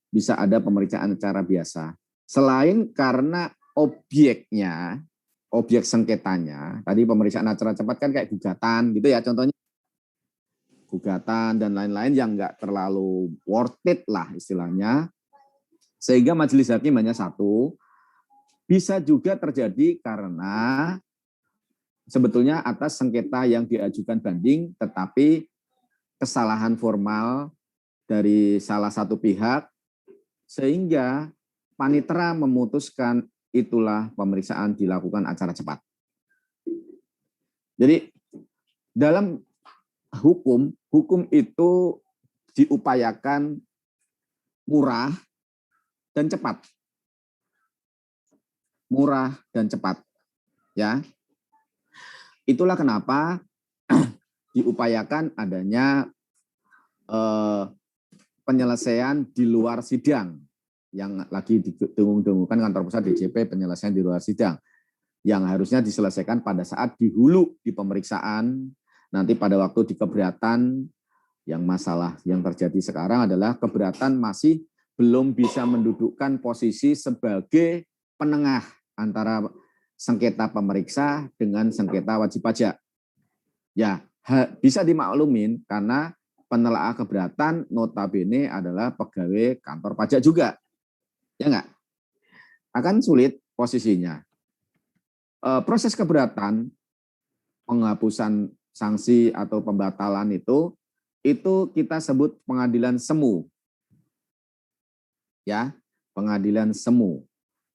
bisa ada pemeriksaan acara biasa? Selain karena objeknya, objek sengketanya, tadi pemeriksaan acara cepat kan kayak gugatan gitu ya, contohnya gugatan dan lain-lain yang nggak terlalu worth it lah istilahnya, sehingga majelis hakim hanya 1. Bisa juga terjadi karena sebetulnya atas sengketa yang diajukan banding, tetapi kesalahan formal dari salah satu pihak, sehingga panitera memutuskan itulah pemeriksaan dilakukan acara cepat. Jadi dalam hukum itu diupayakan murah dan cepat. Murah dan cepat. Ya. Itulah kenapa diupayakan adanya penyelesaian di luar sidang yang lagi didengung-dengungkan kantor pusat DJP, penyelesaian di luar sidang yang harusnya diselesaikan pada saat di hulu di pemeriksaan. Nanti pada waktu di keberatan, yang masalah yang terjadi sekarang adalah keberatan masih belum bisa mendudukkan posisi sebagai penengah antara sengketa pemeriksa dengan sengketa wajib pajak. Ya, bisa dimaklumin karena penelaah keberatan notabene adalah pegawai kantor pajak juga. Ya enggak? Akan sulit posisinya. Proses keberatan, penghapusan sanksi atau pembatalan itu kita sebut pengadilan semu. Ya, pengadilan semu.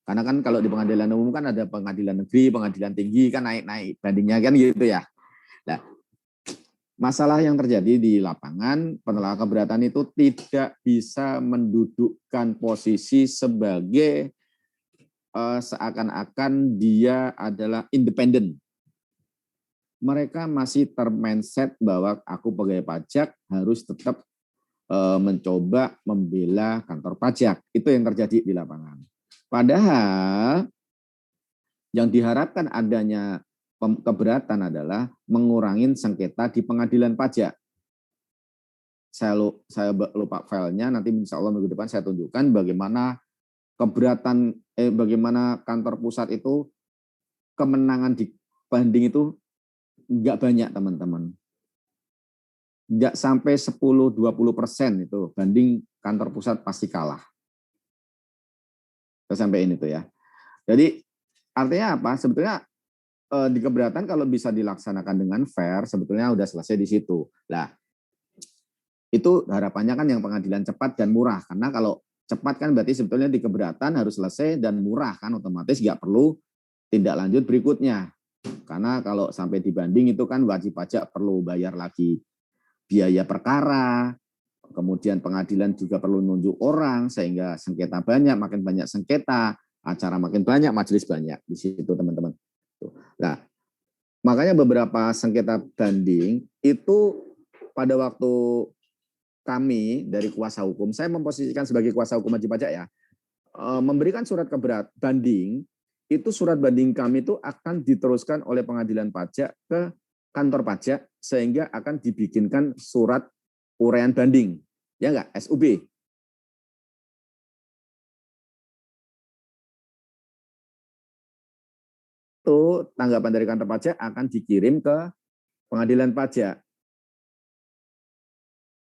Karena kan kalau di pengadilan umum kan ada pengadilan negeri, pengadilan tinggi kan naik-naik bandingnya kan gitu ya. Nah, masalah yang terjadi di lapangan penelaah keberatan itu tidak bisa mendudukkan posisi sebagai seakan-akan dia adalah independen. Mereka masih termindset bahwa aku pegawai pajak harus tetap mencoba membela kantor pajak. Itu yang terjadi di lapangan. Padahal yang diharapkan adanya keberatan adalah mengurangi sengketa di pengadilan pajak. Saya lupa filenya, nanti insya Allah minggu depan saya tunjukkan bagaimana keberatan, bagaimana kantor pusat itu kemenangan di banding itu enggak banyak teman-teman. Enggak sampai 10-20% itu banding kantor pusat pasti kalah. Saya sampaikan itu ya. Jadi artinya apa? Sebetulnya di keberatan kalau bisa dilaksanakan dengan fair, sebetulnya udah selesai di situ. Nah, itu harapannya kan yang pengadilan cepat dan murah. Karena kalau cepat kan berarti sebetulnya di keberatan harus selesai dan murah kan, otomatis nggak perlu tindak lanjut berikutnya. Karena kalau sampai dibanding itu kan wajib pajak perlu bayar lagi biaya perkara, kemudian pengadilan juga perlu nunjuk orang sehingga sengketa banyak, makin banyak sengketa, acara makin banyak, majelis banyak di situ teman-teman. Nah, makanya beberapa sengketa banding itu pada waktu kami dari kuasa hukum, saya memposisikan sebagai kuasa hukum wajib pajak ya, memberikan surat banding, itu surat banding kami itu akan diteruskan oleh pengadilan pajak ke kantor pajak sehingga akan dibikinkan surat uraian banding. Ya enggak? SUB. Itu tanggapan dari kantor pajak akan dikirim ke pengadilan pajak.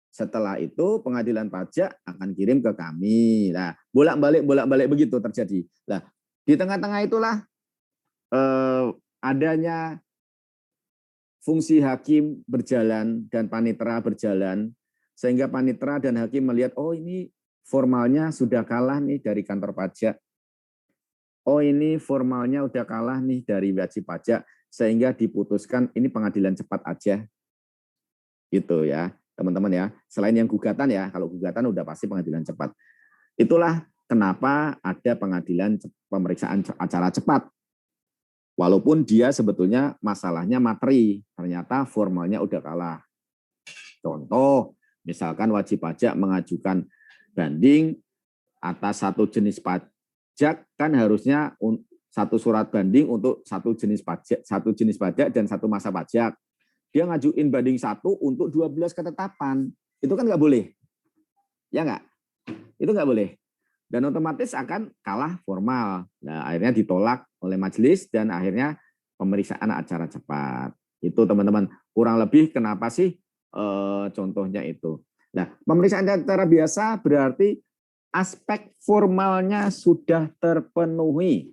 Setelah itu pengadilan pajak akan kirim ke kami. Nah, bolak-balik begitu terjadi. Nah, di tengah-tengah itulah adanya fungsi hakim berjalan dan panitera berjalan, sehingga panitera dan hakim melihat, oh ini formalnya sudah kalah nih dari kantor pajak. Oh ini formalnya udah kalah nih dari wajib pajak, sehingga diputuskan ini pengadilan cepat aja. Gitu ya, teman-teman ya. Selain yang gugatan ya, kalau gugatan udah pasti pengadilan cepat. Itulah kenapa ada pengadilan pemeriksaan acara cepat. Walaupun dia sebetulnya masalahnya materi, ternyata formalnya udah kalah. Contoh, misalkan wajib pajak mengajukan banding atas satu jenis pajak, kan harusnya satu surat banding untuk satu jenis pajak dan satu masa pajak. Dia ngajuin banding satu untuk 12 ketetapan. Itu kan nggak boleh. Ya nggak? Itu nggak boleh. Dan otomatis akan kalah formal. Nah, akhirnya ditolak oleh majelis dan akhirnya pemeriksaan acara cepat. Itu teman-teman, kurang lebih kenapa sih contohnya itu. Nah, pemeriksaan acara biasa berarti aspek formalnya sudah terpenuhi.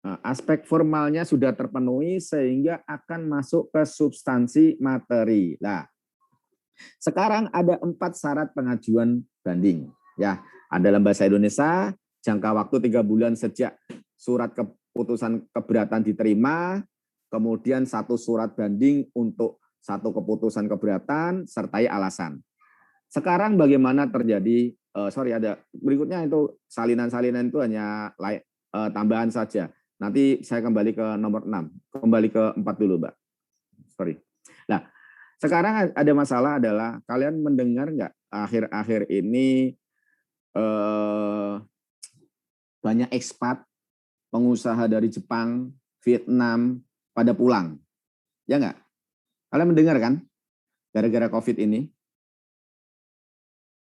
Nah, aspek formalnya sudah terpenuhi sehingga akan masuk ke substansi materi. Nah, sekarang ada 4 syarat pengajuan banding. Ya, ada dalam bahasa Indonesia, jangka waktu 3 bulan sejak surat keputusan keberatan diterima, kemudian 1 surat banding untuk 1 keputusan keberatan, sertai alasan. Sekarang bagaimana terjadi, ada berikutnya itu salinan-salinan itu hanya tambahan saja. Nanti saya kembali ke nomor 6, kembali ke 4 dulu, Mbak. Sorry. Nah, sekarang ada masalah adalah kalian mendengar nggak akhir-akhir ini banyak ekspat, pengusaha dari Jepang, Vietnam pada pulang, ya nggak? Kalian mendengar kan? Gara-gara COVID ini,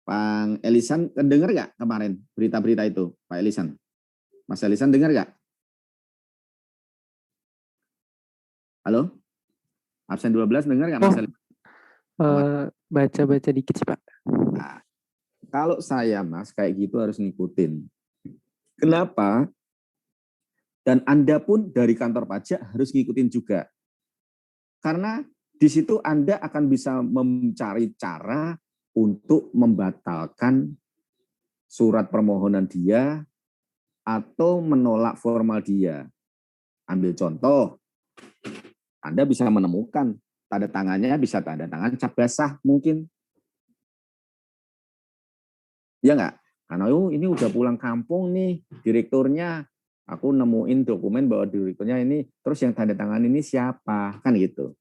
Pak Elisan dengar nggak kemarin berita-berita itu, Pak Elisan? Mas Elisan dengar nggak? Halo? Absen 12 dengar nggak Mas Elisan? Baca-baca dikit sih Pak. Nah, kalau saya Mas kayak gitu harus ngikutin. Kenapa? Dan Anda pun dari kantor pajak harus ngikutin juga. Karena di situ Anda akan bisa mencari cara untuk membatalkan surat permohonan dia atau menolak formal dia. Ambil contoh, Anda bisa menemukan tanda tangannya bisa tanda tangan cap basah mungkin. Ya enggak? Karena ini udah pulang kampung nih, direkturnya. Aku nemuin dokumen bahwa direkturnya ini, terus yang tanda tangan ini siapa? Kan gitu.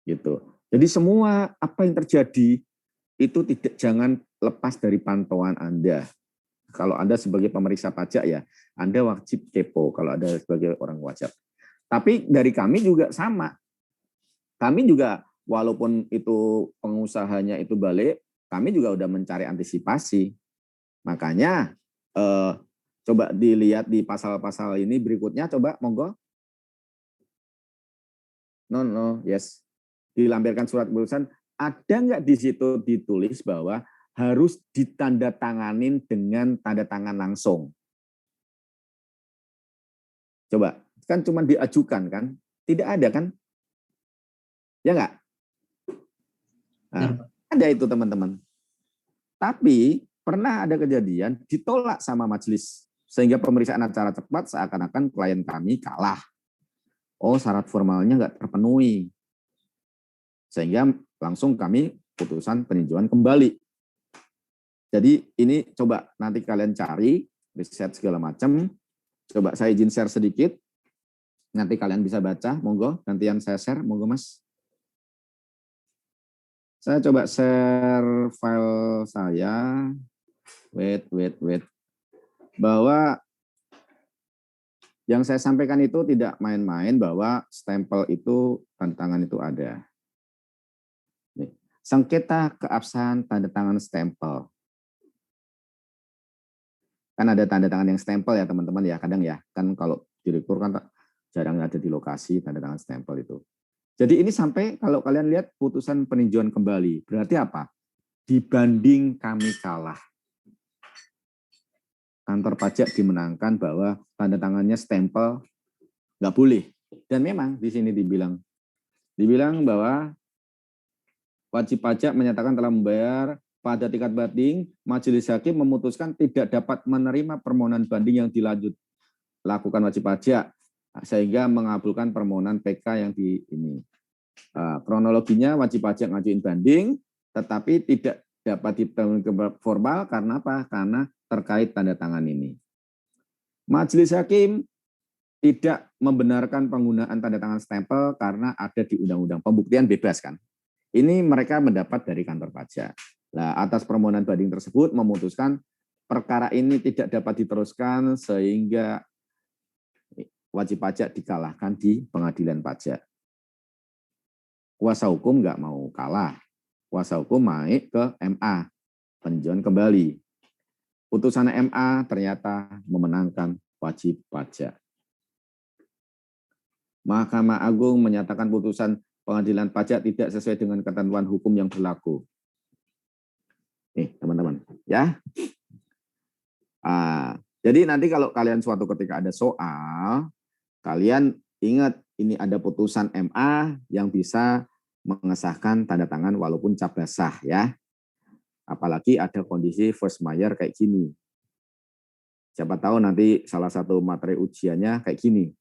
Gitu. Jadi semua apa yang terjadi itu jangan lepas dari pantauan Anda. Kalau Anda sebagai pemeriksa pajak ya, Anda wajib kepo kalau Anda sebagai orang wajib. Tapi dari kami juga sama. Kami juga walaupun itu pengusahanya itu balik, kami juga udah mencari antisipasi. Makanya coba dilihat di pasal-pasal ini berikutnya, coba monggo. Yes. Dilampirkan surat keputusan, ada nggak di situ ditulis bahwa harus ditandatanganin dengan tanda tangan langsung? Coba. Kan cuma diajukan kan, tidak ada kan, ya nggak? Nah, ada itu teman-teman. Tapi pernah ada kejadian ditolak sama majelis sehingga pemeriksaan acara cepat seakan-akan klien kami kalah. Oh, syarat formalnya nggak terpenuhi, sehingga langsung kami putusan peninjauan kembali. Jadi ini coba nanti kalian cari riset segala macam. Coba saya izin share sedikit. Nanti kalian bisa baca, monggo. Gantian saya share, monggo Mas. Saya coba share file saya. Wait. Bahwa Yang saya sampaikan itu tidak main-main bahwa stempel itu, tanda tangan itu ada. Nih, sengketa keabsahan tanda tangan stempel. Kan ada tanda tangan yang stempel ya teman-teman ya, kadang ya. Kan kalau direktur kan jarang ada di lokasi tanda tangan stempel itu. Jadi ini sampai kalau kalian lihat putusan peninjauan kembali. Berarti apa? Dibanding kami kalah. Kantor pajak dimenangkan bahwa tanda tangannya stempel nggak boleh. Dan memang di sini dibilang bahwa wajib pajak menyatakan telah membayar pada tingkat banding, majelis hakim memutuskan tidak dapat menerima permohonan banding yang dilakukan wajib pajak sehingga mengabulkan permohonan PK yang di ini. Kronologinya wajib pajak ngajuin banding, tetapi tidak dapat ditemukan formal karena apa? Karena terkait tanda tangan ini. Majelis hakim tidak membenarkan penggunaan tanda tangan stempel karena ada di undang-undang. Pembuktian bebas kan. Ini mereka mendapat dari kantor pajak. Nah, atas permohonan banding tersebut memutuskan perkara ini tidak dapat diteruskan sehingga wajib pajak dikalahkan di pengadilan pajak. Kuasa hukum nggak mau kalah. Kuasa hukum naik ke MA, peninjauan kembali. Putusan MA ternyata memenangkan wajib pajak. Mahkamah Agung menyatakan putusan pengadilan pajak tidak sesuai dengan ketentuan hukum yang berlaku. Nih, teman-teman, ya. Jadi nanti kalau kalian suatu ketika ada soal, kalian ingat ini ada putusan MA yang bisa mengesahkan tanda tangan walaupun cap basah ya. Apalagi ada kondisi force majeure kayak gini. Siapa tahu nanti salah satu materi ujiannya kayak gini.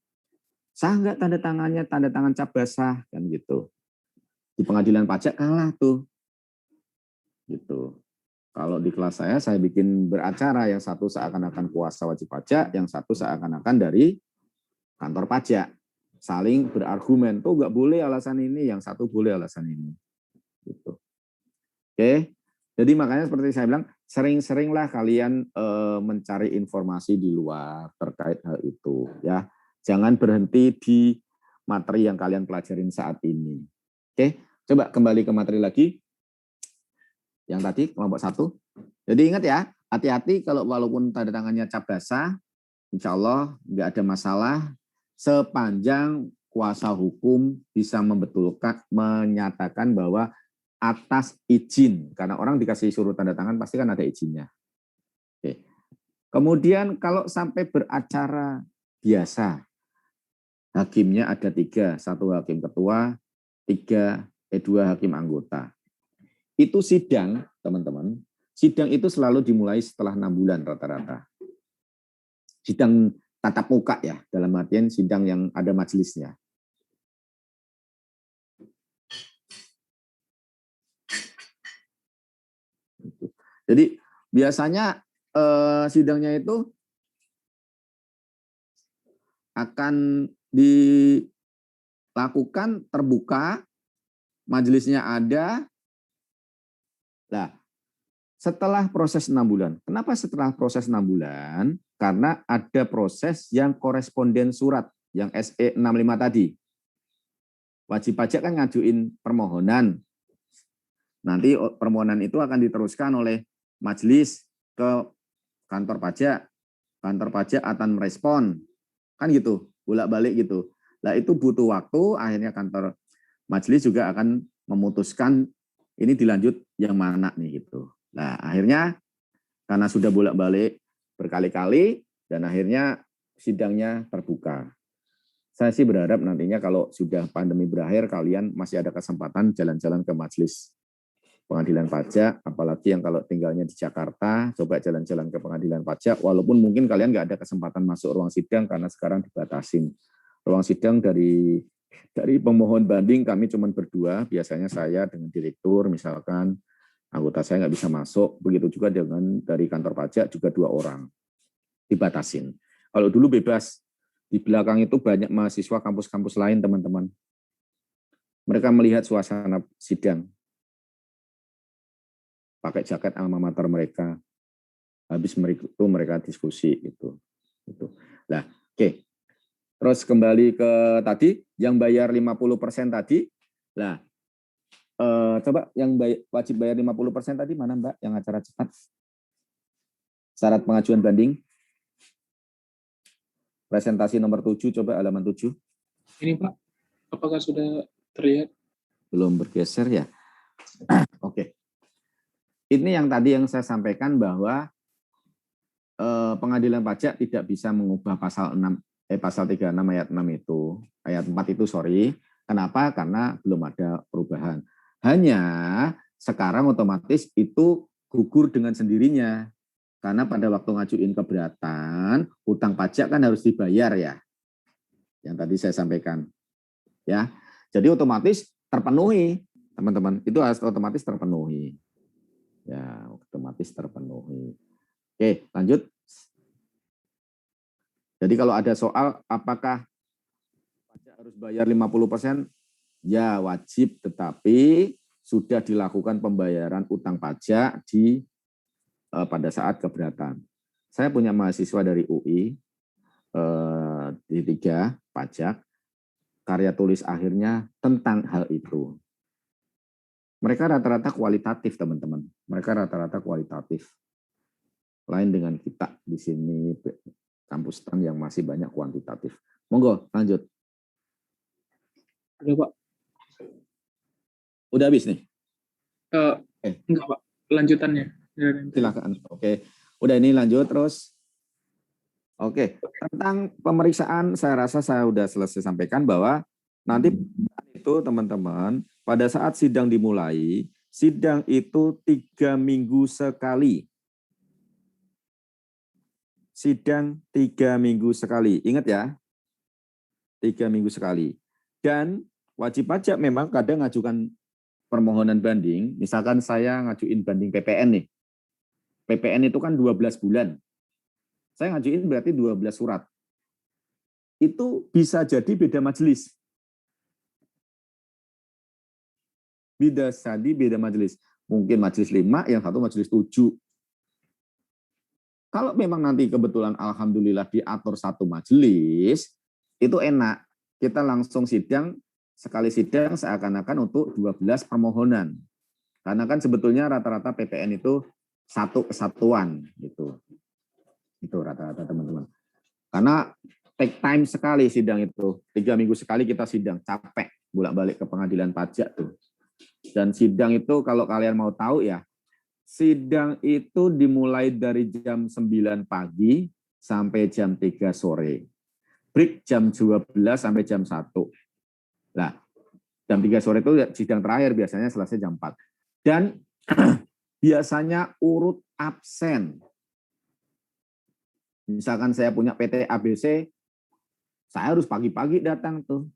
Sah nggak tanda tangannya, tanda tangan cap basah kan gitu. Di pengadilan pajak kalah tuh. Gitu. Kalau di kelas saya bikin beracara, yang satu seakan-akan kuasa wajib pajak, yang satu seakan-akan dari kantor pajak. Saling berargumen, tuh nggak boleh alasan ini, yang satu boleh alasan ini. Gitu. Oke. Jadi makanya seperti saya bilang, sering-seringlah kalian mencari informasi di luar terkait hal itu. Ya, jangan berhenti di materi yang kalian pelajarin saat ini. Oke, coba kembali ke materi lagi. Yang tadi kelompok 1. Jadi ingat ya, hati-hati kalau walaupun tanda tangannya cap basah, insya Allah nggak ada masalah sepanjang kuasa hukum bisa membetulkan, menyatakan bahwa atas izin, karena orang dikasih suruh tanda tangan pasti kan ada izinnya. Oke. Kemudian kalau sampai beracara biasa, hakimnya ada 3, 1 hakim ketua, 2 hakim anggota. Itu sidang, teman-teman, sidang itu selalu dimulai setelah 6 bulan rata-rata. Sidang tatap muka ya, dalam artian sidang yang ada majelisnya. Jadi biasanya sidangnya itu akan dilakukan terbuka, majelisnya ada. Nah, setelah proses 6 bulan. Kenapa setelah proses 6 bulan? Karena ada proses yang koresponden surat, yang SE 65 tadi. Wajib pajak kan ngajuin permohonan. Nanti permohonan itu akan diteruskan oleh majelis ke kantor pajak. Kantor pajak akan merespon. Kan gitu, bolak-balik gitu. Nah itu butuh waktu, akhirnya kantor majelis juga akan memutuskan ini dilanjut yang mana nih gitu. Nah akhirnya karena sudah bolak-balik berkali-kali dan akhirnya sidangnya terbuka. Saya sih berharap nantinya kalau sudah pandemi berakhir kalian masih ada kesempatan jalan-jalan ke majelis pengadilan pajak, apalagi yang kalau tinggalnya di Jakarta, coba jalan-jalan ke pengadilan pajak, walaupun mungkin kalian nggak ada kesempatan masuk ruang sidang karena sekarang dibatasin. Ruang sidang dari pemohon banding kami cuma berdua, biasanya saya dengan direktur misalkan, anggota saya nggak bisa masuk, begitu juga dengan dari kantor pajak juga 2 orang, dibatasin. Kalau dulu bebas, di belakang itu banyak mahasiswa kampus-kampus lain teman-teman. Mereka melihat suasana sidang, pakai jaket alma mater mereka, habis itu mereka diskusi itu. Nah, oke. Terus kembali ke tadi, yang bayar 50% tadi. Nah, coba yang wajib bayar 50% tadi mana Mbak, yang acara cepat? Syarat pengajuan banding. Presentasi nomor 7, coba halaman 7. Ini Pak, apakah sudah terlihat? Belum bergeser ya? Oke. Ini yang tadi yang saya sampaikan bahwa pengadilan pajak tidak bisa mengubah pasal 36 ayat 6 itu, ayat 4 itu, sorry. Kenapa? Karena belum ada perubahan. Hanya sekarang otomatis itu gugur dengan sendirinya. Karena pada waktu ngajuin keberatan, utang pajak kan harus dibayar ya. Yang tadi saya sampaikan. Ya. Jadi otomatis terpenuhi, teman-teman. Itu harus otomatis terpenuhi. Ya, otomatis terpenuhi. Oke, lanjut. Jadi kalau ada soal apakah pajak harus bayar 50%? Ya, wajib, tetapi sudah dilakukan pembayaran utang pajak pada saat keberatan. Saya punya mahasiswa dari UI di 3 pajak, karya tulis akhirnya tentang hal itu. Mereka rata-rata kualitatif, teman-teman. Mereka rata-rata kualitatif. Lain dengan kita di sini kampus TAN yang masih banyak kuantitatif. Monggo, lanjut. Ada Pak. Udah habis nih? Enggak Pak, lanjutannya. Silakan. Oke, udah ini lanjut terus. Oke, tentang pemeriksaan saya rasa saya udah selesai sampaikan bahwa nanti itu teman-teman pada saat sidang dimulai, sidang itu 3 minggu sekali. Sidang 3 minggu sekali. Ingat ya, 3 minggu sekali. Dan wajib pajak memang kadang ngajukan permohonan banding. Misalkan saya ngajuin banding PPN nih. PPN itu kan 12 bulan. Saya ngajuin berarti 12 surat. Itu bisa jadi beda majelis. Beda majelis. Mungkin majelis 5, yang satu majelis 7. Kalau memang nanti kebetulan alhamdulillah diatur satu majelis, itu enak. Kita langsung sidang, sekali sidang seakan-akan untuk 12 permohonan. Karena kan sebetulnya rata-rata PPN itu satu kesatuan gitu. Itu rata-rata teman-teman. Karena take time sekali sidang itu. 3 minggu sekali kita sidang, capek bolak-balik ke pengadilan pajak tuh. Dan sidang itu kalau kalian mau tahu ya, sidang itu dimulai dari jam 9 pagi sampai jam 3 sore. Break jam 12 sampai jam 1. Nah, jam 3 sore itu sidang terakhir, biasanya selesai jam 4. Dan biasanya urut absen. Misalkan saya punya PT ABC, saya harus pagi-pagi datang tuh.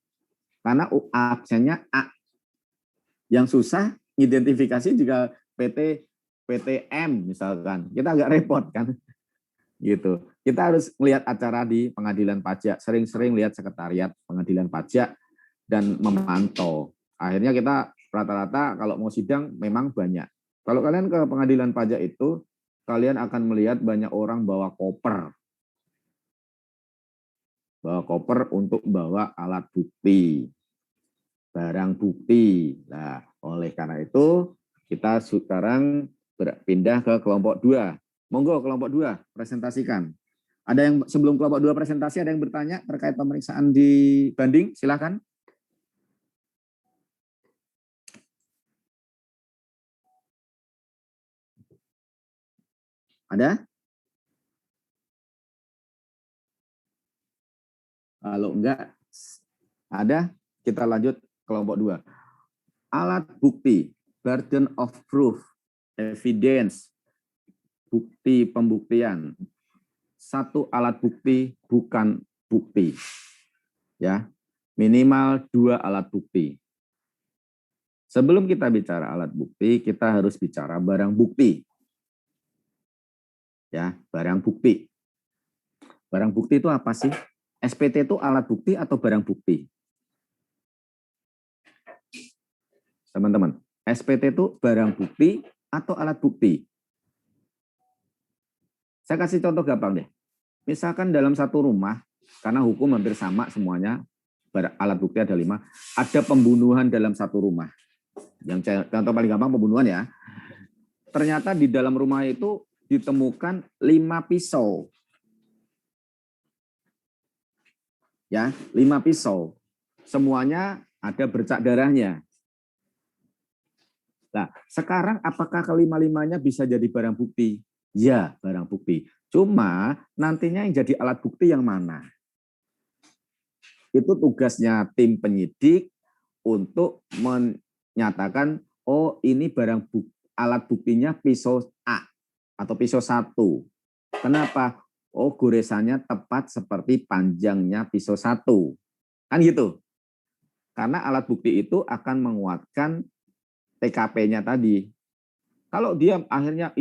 Karena absennya A. Yang susah identifikasi juga PTM misalkan. Kita agak repot kan. Gitu. Kita harus melihat acara di pengadilan pajak, sering-sering lihat sekretariat pengadilan pajak dan memantau. Akhirnya kita rata-rata kalau mau sidang memang banyak. Kalau kalian ke pengadilan pajak itu, kalian akan melihat banyak orang bawa koper. Bawa koper untuk bawa alat bukti, barang bukti. Nah, oleh karena itu kita sekarang berpindah ke kelompok 2. Monggo kelompok 2 presentasikan. Ada yang sebelum kelompok 2 presentasi ada yang bertanya terkait pemeriksaan di banding? Silakan. Ada? Kalau enggak ada, kita lanjut kelompok 2. Alat bukti, burden of proof, evidence, bukti pembuktian. Satu alat bukti bukan bukti. Ya, minimal 2 alat bukti. Sebelum kita bicara alat bukti, kita harus bicara barang bukti. Ya, barang bukti. Barang bukti itu apa sih? SPT itu alat bukti atau barang bukti? Teman-teman, SPT itu barang bukti atau alat bukti? Saya kasih contoh gampang deh. Misalkan dalam satu rumah karena hukum hampir sama semuanya, alat bukti ada 5. Ada pembunuhan dalam satu rumah. Yang contoh paling gampang pembunuhan ya. Ternyata di dalam rumah itu ditemukan 5 pisau. Ya, 5 pisau. Semuanya ada bercak darahnya. Nah, sekarang apakah kelima-limanya bisa jadi barang bukti? Ya, barang bukti. Cuma nantinya yang jadi alat bukti yang mana? Itu tugasnya tim penyidik untuk menyatakan, oh ini barang bukti, alat buktinya pisau A atau pisau 1. Kenapa? Oh goresannya tepat seperti panjangnya pisau 1. Kan gitu. Karena alat bukti itu akan menguatkan TKP-nya tadi. Kalau dia akhirnya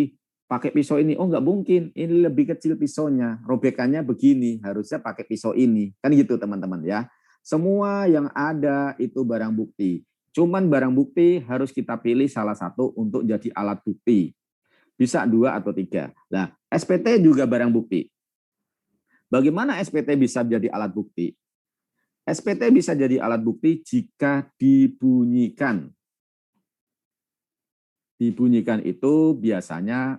pakai pisau ini, oh nggak mungkin, ini lebih kecil pisaunya, robekannya begini, harusnya pakai pisau ini. Kan gitu teman-teman ya. Semua yang ada itu barang bukti. Cuman barang bukti harus kita pilih salah satu untuk jadi alat bukti. Bisa 2 atau 3. Nah, SPT juga barang bukti. Bagaimana SPT bisa jadi alat bukti? SPT bisa jadi alat bukti jika dibunyikan. Dibunyikan itu biasanya